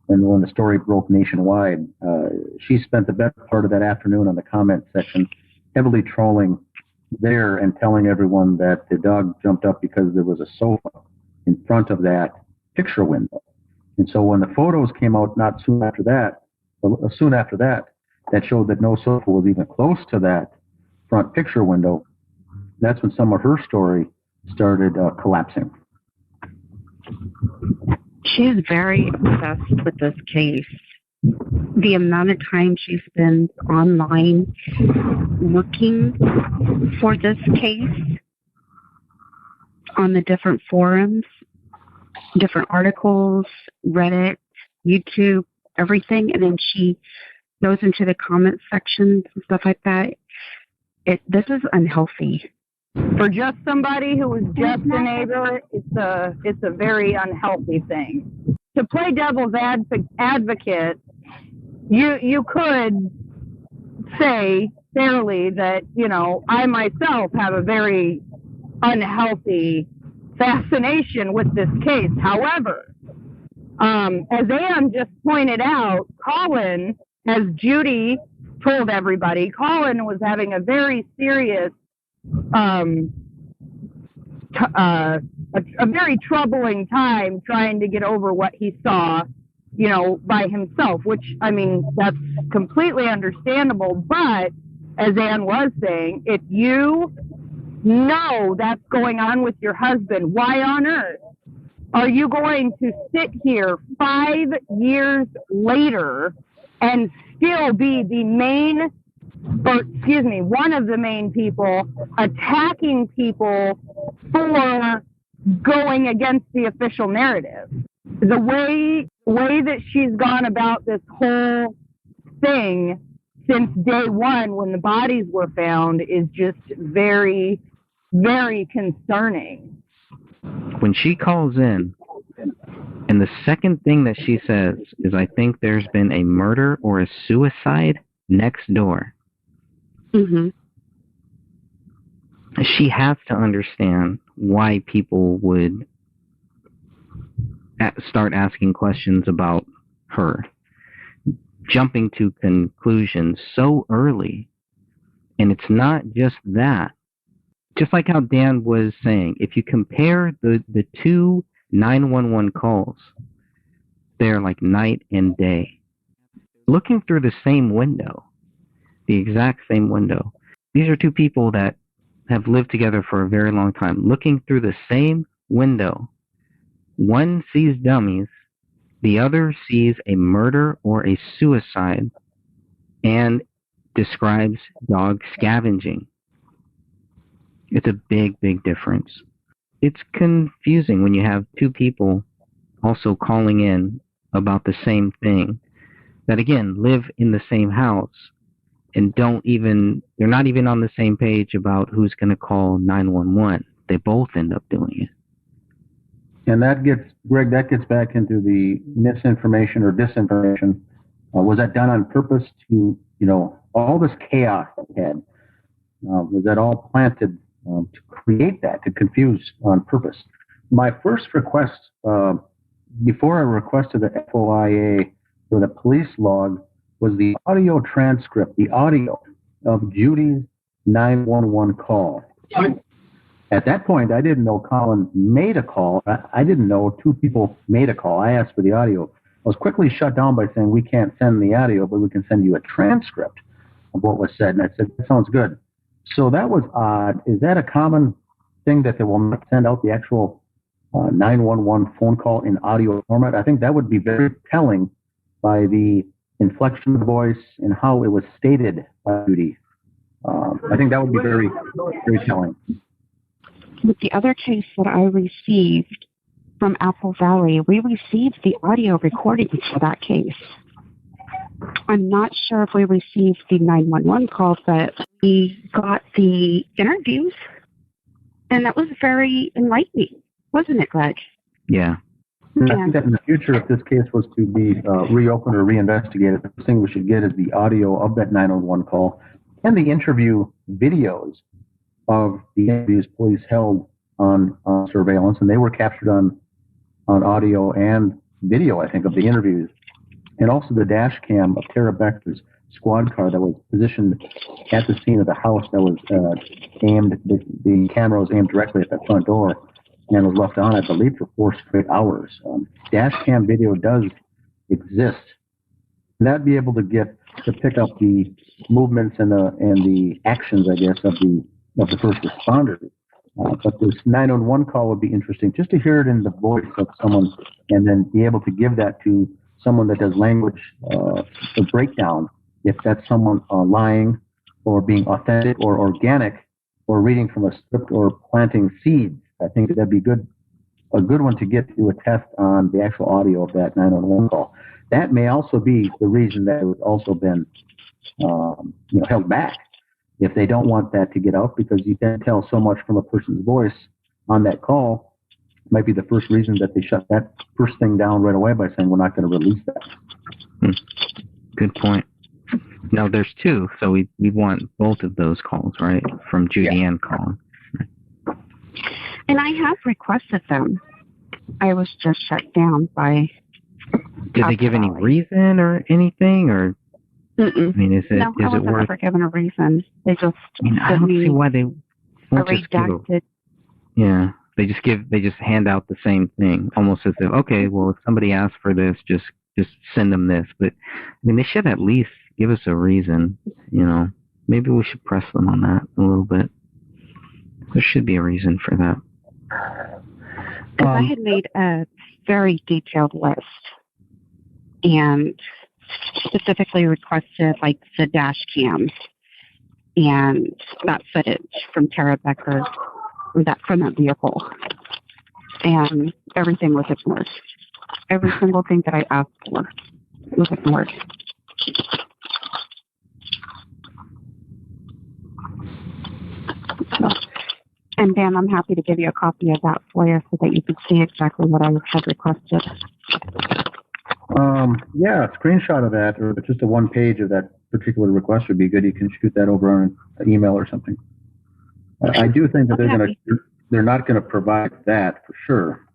and when the story broke nationwide. She spent the best part of that afternoon on the comment section heavily trolling there and telling everyone that the dog jumped up because there was a sofa in front of that picture window. And so when the photos came out soon after that, that showed that no sofa was even close to that front picture window, that's when some of her story started collapsing. She is very obsessed with this case. The amount of time she spends online looking for this case on the different forums, different articles, Reddit, YouTube, everything, and then she goes into the comment sections and stuff like that. This is unhealthy. For just somebody who was just a neighbor, it's a very unhealthy thing. To play devil's advocate, you could say fairly that, I myself have a very unhealthy fascination with this case. However, as Ann just pointed out, Colin, as Judy told everybody, Colin was having a very serious, a very troubling time trying to get over what he saw, by himself, which, that's completely understandable. But as Ann was saying, if you know that's going on with your husband, why on earth are you going to sit here 5 years later and still be one of the main people attacking people for going against the official narrative? The way that she's gone about this whole thing since day one when the bodies were found is just very, very concerning. When she calls in, and the second thing that she says is, I think there's been a murder or a suicide next door. Mm-hmm. She has to understand why people would start asking questions about her, jumping to conclusions so early. And it's not just that. Just like how Dan was saying, if you compare the two 911 calls, they're like night and day. Looking through the same window, the exact same window. These are two people that have lived together for a very long time. Looking through the same window, one sees dummies, the other sees a murder or a suicide and describes dog scavenging. It's a big, big difference. It's confusing when you have two people also calling in about the same thing that, again, live in the same house and they're not even on the same page about who's going to call 911. They both end up doing it. And that gets back into the misinformation or disinformation. Was that done on purpose to, all this chaos we had? Was that all planted to create that, to confuse on purpose? My first request, before I requested the FOIA for the police log, was the audio transcript, the audio of Judy's 911 call. At that point, I didn't know Colin made a call. I didn't know two people made a call. I asked for the audio. was quickly shut down by saying, we can't send the audio, but we can send you a transcript of what was said. And I said, that sounds good. So that was odd. Is that a common thing that they will not send out the actual 911 phone call in audio format? I think that would be very telling by the inflection of the voice and how it was stated by Judy. I think that would be very, very telling. With the other case that I received from Apple Valley, we received the audio recordings for that case. I'm not sure if we received the 911 call, but we got the interviews, and that was very enlightening, wasn't it, Greg? Yeah. I think that in the future, if this case was to be reopened or reinvestigated, the first thing we should get is the audio of that 911 call and the interview videos of the interviews police held on surveillance, and they were captured on audio and video, I think, of the interviews, and also the dash cam of Tara Becker's squad car that was positioned at the scene of the house that was aimed, the camera was aimed directly at that front door and was left on, I believe, for 4 straight hours. Dash cam video does exist. And that'd be able to pick up the movements and the actions, I guess, of the first responders. But this 911 call would be interesting, just to hear it in the voice of someone, and then be able to give that to someone that does language the breakdown, if that's someone lying or being authentic or organic or reading from a script or planting seeds. I think that'd be a good one to get to a test on the actual audio of that 911 call. That may also be the reason that it was also been held back. If they don't want that to get out, because you can tell so much from a person's voice on that call, might be the first reason that they shut that first thing down right away by saying, we're not going to release that. Good point. No, there's 2, so we want both of those calls, right? From Judy and Colin. And I have requested them. I was just shut down by... Did they give any reason or anything, or... Mm-mm. I mean, is it worth? Ever given a reason. They just. I don't see why they won't just give redacted. Yeah, they just hand out the same thing, almost as if, okay, well, if somebody asks for this, just send them this. But I mean, they should at least give us a reason. Maybe we should press them on that a little bit. There should be a reason for that. Because I had made a very detailed list and specifically requested like the dash cams and that footage from Tara Becker, from that vehicle, and everything was ignored. Every single thing that I asked for was ignored. And Dan, I'm happy to give you a copy of that for you so that you can see exactly what I had requested. Yeah, a screenshot of that, or just a one page of that particular request would be good. You can shoot that over on an email or something. I do think that they're not going to provide that for sure.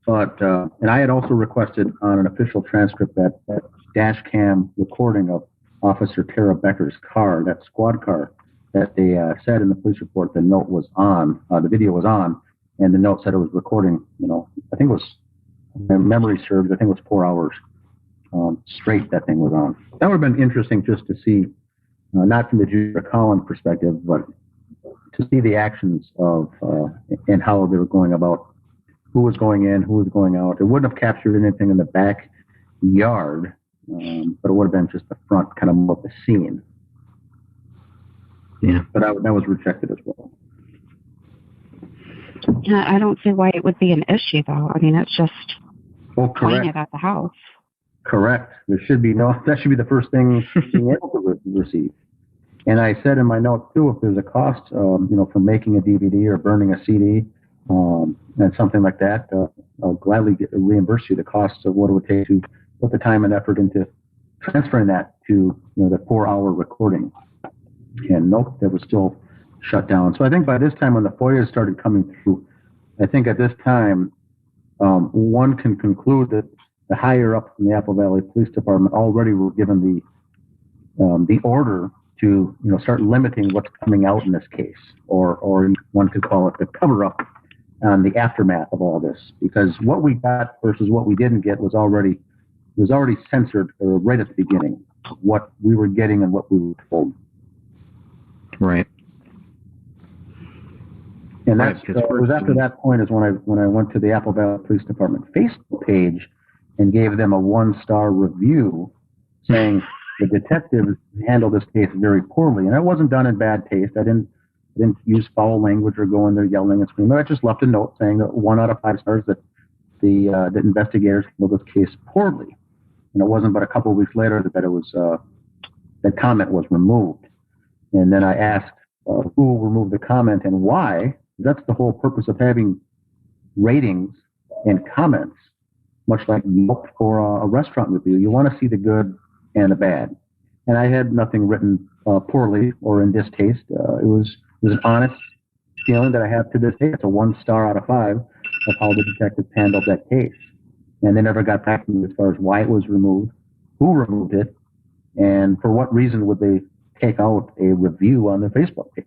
But and I had also requested on an official transcript that dash cam recording of Officer Tara Becker's car, that squad car, that they said in the police report the note was on, the video was on, and the note said it was recording. I think it was. My memory serves, I think it was 4 hours straight that thing was on. That would have been interesting just to see, not from the Judy Collins perspective, but to see the actions of and how they were going about, who was going in, who was going out. It wouldn't have captured anything in the backyard, but it would have been just the front, kind of more of the scene. Yeah. But that was rejected as well. I don't see why it would be an issue, though. I mean, it's just pointed at the house. Correct. There should be that should be the first thing being able to receive. And I said in my note, too, if there's a cost, for making a DVD or burning a CD and something like that, I'll gladly reimburse you the costs of what it would take to put the time and effort into transferring that to, the 4-hour recording. And nope, that was still shut down. So I think by this time when the FOIA started coming through, I think at this time, one can conclude that the higher up in the Apple Valley Police Department already were given the order to start limiting what's coming out in this case, or one could call it the cover-up on the aftermath of all this, because what we got versus what we didn't get was already was already censored right at the beginning, what we were getting and what we were told. Right. And that's it was after that point is when I went to the Apple Valley Police Department Facebook page and gave them a 1-star review saying the detectives handled this case very poorly. And it wasn't done in bad taste. I didn't use foul language or go in there yelling and screaming. I just left a note saying that 1 out of 5 stars that the investigators handled this case poorly. And it wasn't but a couple of weeks later that it was that comment was removed. And then I asked who removed the comment and why. That's the whole purpose of having ratings and comments, much like Yelp for a restaurant review. You want to see the good and the bad. And I had nothing written poorly or in distaste. It was an honest feeling that I have to this day. It's a 1-star out of 5 of how the detectives handled that case. And they never got back to me as far as why it was removed, who removed it, and for what reason would they take out a review on their Facebook page.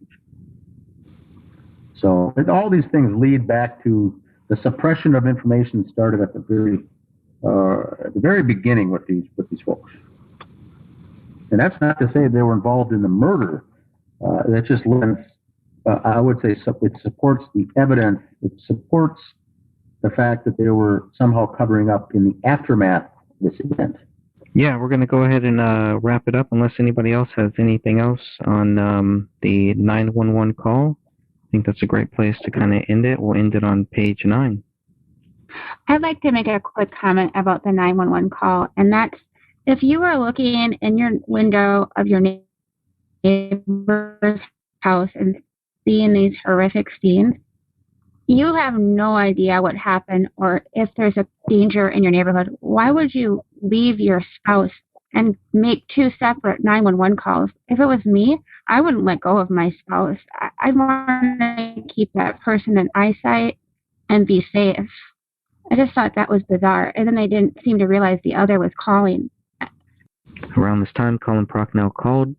So all these things lead back to the suppression of information started at the very beginning with these folks. And that's not to say they were involved in the murder. That just lends, I would say, it supports the evidence. It supports the fact that they were somehow covering up in the aftermath of this event. Yeah, we're going to go ahead and wrap it up unless anybody else has anything else on the 911 call. I think that's a great place to kind of end it. We'll end it on page 9. I'd like to make a quick comment about the 911 call, and that's if you are looking in your window of your neighbor's house and seeing these horrific scenes, you have no idea what happened or if there's a danger in your neighborhood. Why would you leave your spouse and make 2 separate 911 calls? If it was me, I wouldn't let go of my spouse. I want to keep that person in eyesight and be safe. I just thought that was bizarre. And then they didn't seem to realize the other was calling. Around this time, Colin Procknell called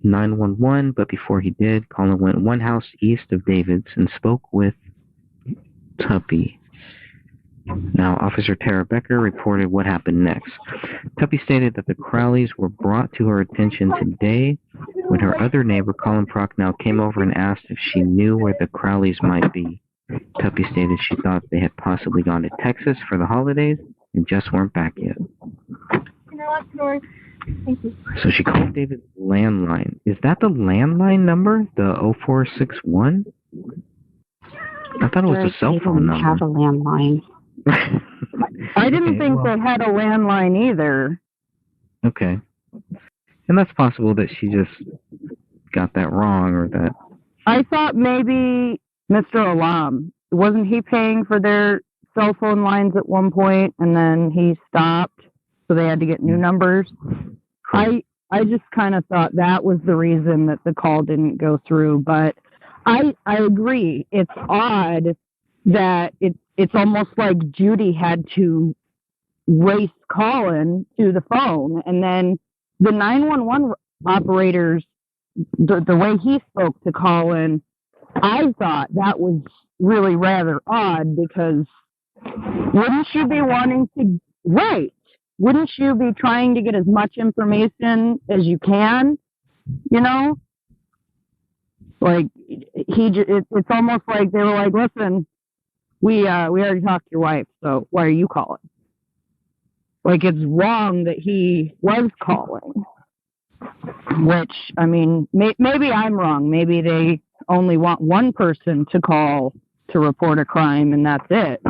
911, but before he did, Colin went 1 house east of David's and spoke with Tuppy. Now, Officer Tara Becker reported what happened next. Tuppy stated that the Crowleys were brought to her attention today when her other neighbor, Colin Procknell, came over and asked if she knew where the Crowleys might be. Tuppy stated she thought they had possibly gone to Texas for the holidays and just weren't back yet. Thank you. So she called David's landline. Is that the landline number? The 0461? I thought it was a cell phone number. Have a landline. I didn't think they had a landline either. Okay. And that's possible that she just got that wrong or that... I thought maybe Mr. Alam, wasn't he paying for their cell phone lines at one point and then he stopped, so they had to get new numbers? I just kind of thought that was the reason that the call didn't go through, but I agree. It's odd that it's almost like Judy had to race Colin to the phone, and then the 911 operators, the way he spoke to Colin, I thought that was really rather odd because wouldn't you be wanting to, right, wouldn't you be trying to get as much information as you can, you know? Like, it's almost like they were like, listen, we already talked to your wife, so why are you calling? Like, it's wrong that he was calling. Which, I mean, maybe I'm wrong. Maybe they only want one person to call to report a crime, and that's it.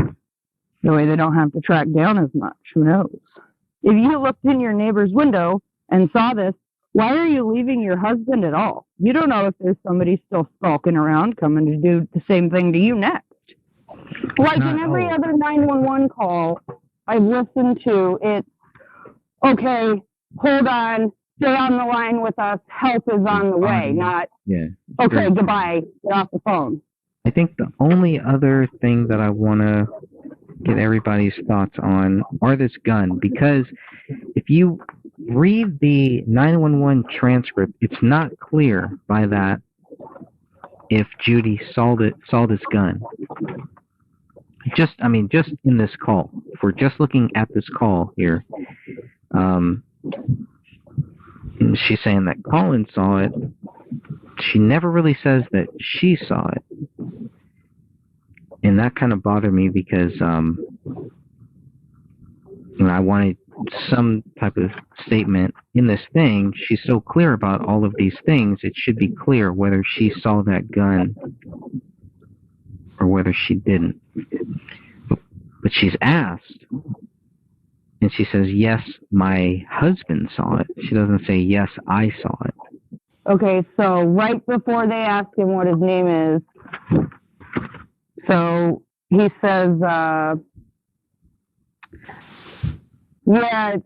The way they don't have to track down as much. Who knows? If you looked in your neighbor's window and saw this, why are you leaving your husband at all? You don't know if there's somebody still skulking around coming to do the same thing to you next. Like in every other 911 call I've listened to, it's, okay, hold on, stay on the line with us, help is on the way, not, okay, goodbye, get off the phone. I think the only other thing that I want to get everybody's thoughts on are this gun, because if you read the 911 transcript, it's not clear by that if Judy saw this gun. just in this call, if we're just looking at this call here, she's saying that Colin saw it. She never really says that she saw it. And that kind of bothered me because I wanted some type of statement in this thing. She's so clear about all of these things, it should be clear whether she saw that gun or whether she didn't. But she's asked, and she says, yes, my husband saw it. She doesn't say, yes, I saw it. Okay, so right before they ask him what his name is, so he says, yeah, it's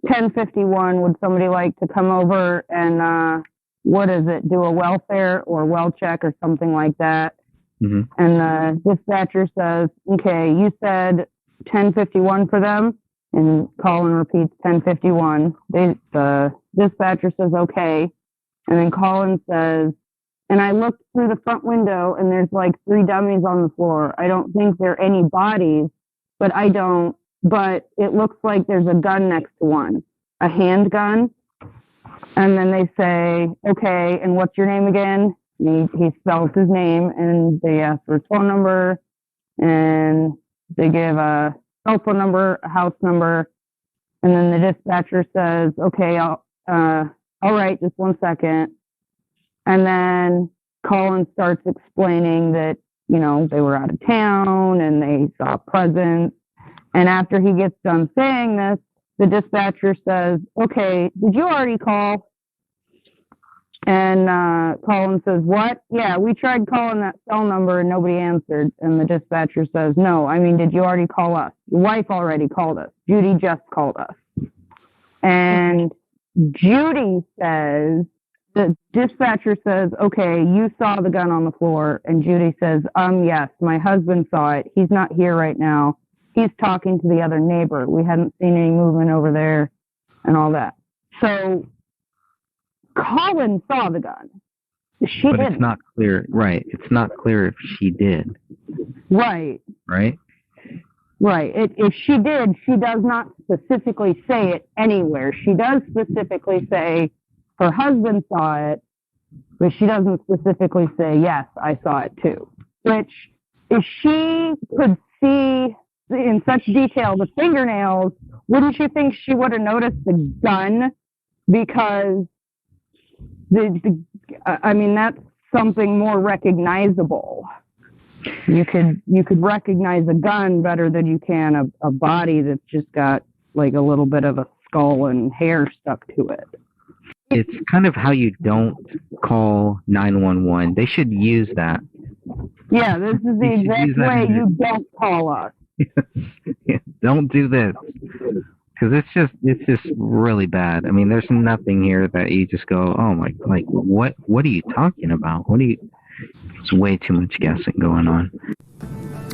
10:51. Would somebody like to come over and, what is it, do a welfare or well check or something like that? Mm-hmm. And the dispatcher says, okay, you said 10:51 for them? And Colin repeats 10:51. The dispatcher says, okay. And then Colin says, and I looked through the front window and there's like 3 dummies on the floor. I don't think there are any bodies, but it looks like there's a gun next to one, a handgun. And then they say, okay, and what's your name again? And he spells his name, and they ask for his phone number, and they give a cell phone number, a house number, and then the dispatcher says, okay, all right, just 1 second. And then Colin starts explaining that, they were out of town and they saw presents. And after he gets done saying this, the dispatcher says, okay, did you already call? And Colin says, what? Yeah, we tried calling that cell number and nobody answered. And the dispatcher says, no, did you already call us? Your wife already called us. Judy just called us. And Judy says, the dispatcher says, okay, you saw the gun on the floor. And Judy says, yes, my husband saw it. He's not here right now. He's talking to the other neighbor. We hadn't seen any movement over there and all that. So Colin saw the gun. She didn't. But it's not clear. Right. It's not clear if she did. Right. Right? Right. If she did, she does not specifically say it anywhere. She does specifically say her husband saw it, but she doesn't specifically say, yes, I saw it too. Which, if she could see in such detail the fingernails, wouldn't you think she would have noticed the gun? Because that's something more recognizable. You could recognize a gun better than you can a body that's just got like a little bit of a skull and hair stuck to it. It's kind of how you don't call 911. They should use that. Yeah, this is the exact way you don't call us. Don't do this. Because it's just really bad. There's nothing here that you just go, oh my, like, what are you talking about? It's way too much guessing going on.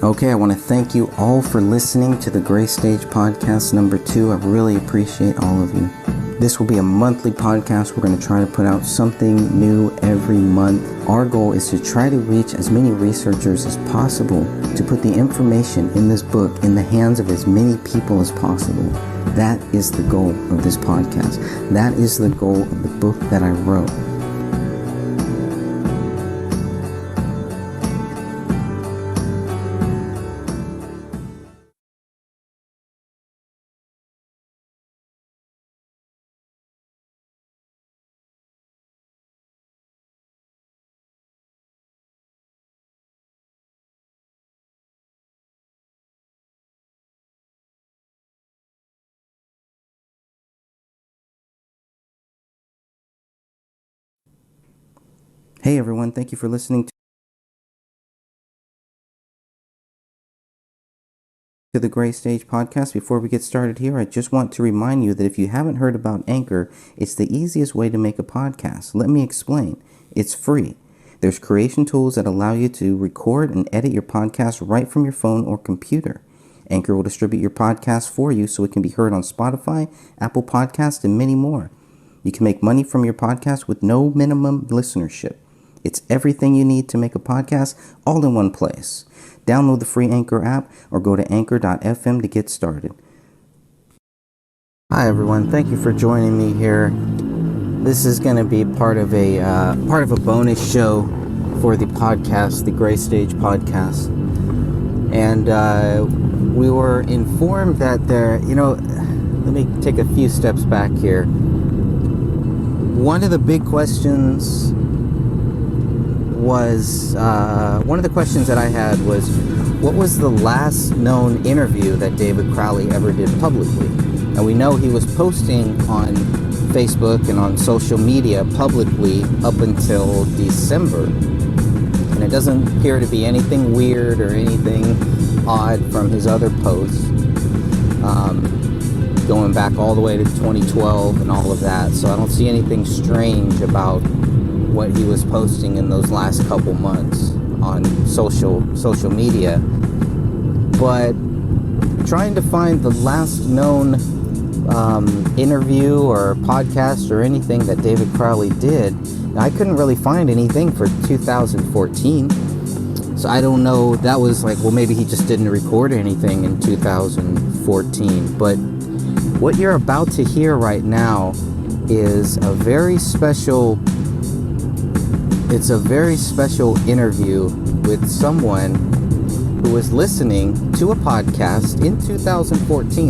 Okay, I want to thank you all for listening to the Gray Stage Podcast number 2. I really appreciate all of you. This will be a monthly podcast. We're going to try to put out something new every month. Our goal is to try to reach as many researchers as possible to put the information in this book in the hands of as many people as possible. That is the goal of this podcast. That is the goal of the book that I wrote. Hey everyone, thank you for listening to the Gray Stage Podcast. Before we get started here, I just want to remind you that if you haven't heard about Anchor, it's the easiest way to make a podcast. Let me explain. It's free. There's creation tools that allow you to record and edit your podcast right from your phone or computer. Anchor will distribute your podcast for you so it can be heard on Spotify, Apple Podcasts, and many more. You can make money from your podcast with no minimum listenership. It's everything you need to make a podcast all in one place. Download the free Anchor app or go to anchor.fm to get started. Hi everyone, thank you for joining me here. This is going to be part of a bonus show for the podcast, the Gray Stage podcast. And we were informed that there, let me take a few steps back here. One of the big questions that I had was, what was the last known interview that David Crowley ever did publicly? And we know he was posting on Facebook and on social media publicly up until December. And it doesn't appear to be anything weird or anything odd from his other posts. Going back all the way to 2012 and all of that. So I don't see anything strange about what he was posting in those last couple months on social media. But trying to find the last known interview or podcast or anything that David Crowley did, I couldn't really find anything for 2014. So I don't know, that was like, well, maybe he just didn't record anything in 2014. But what you're about to hear right now is a very special interview with someone who was listening to a podcast in 2014.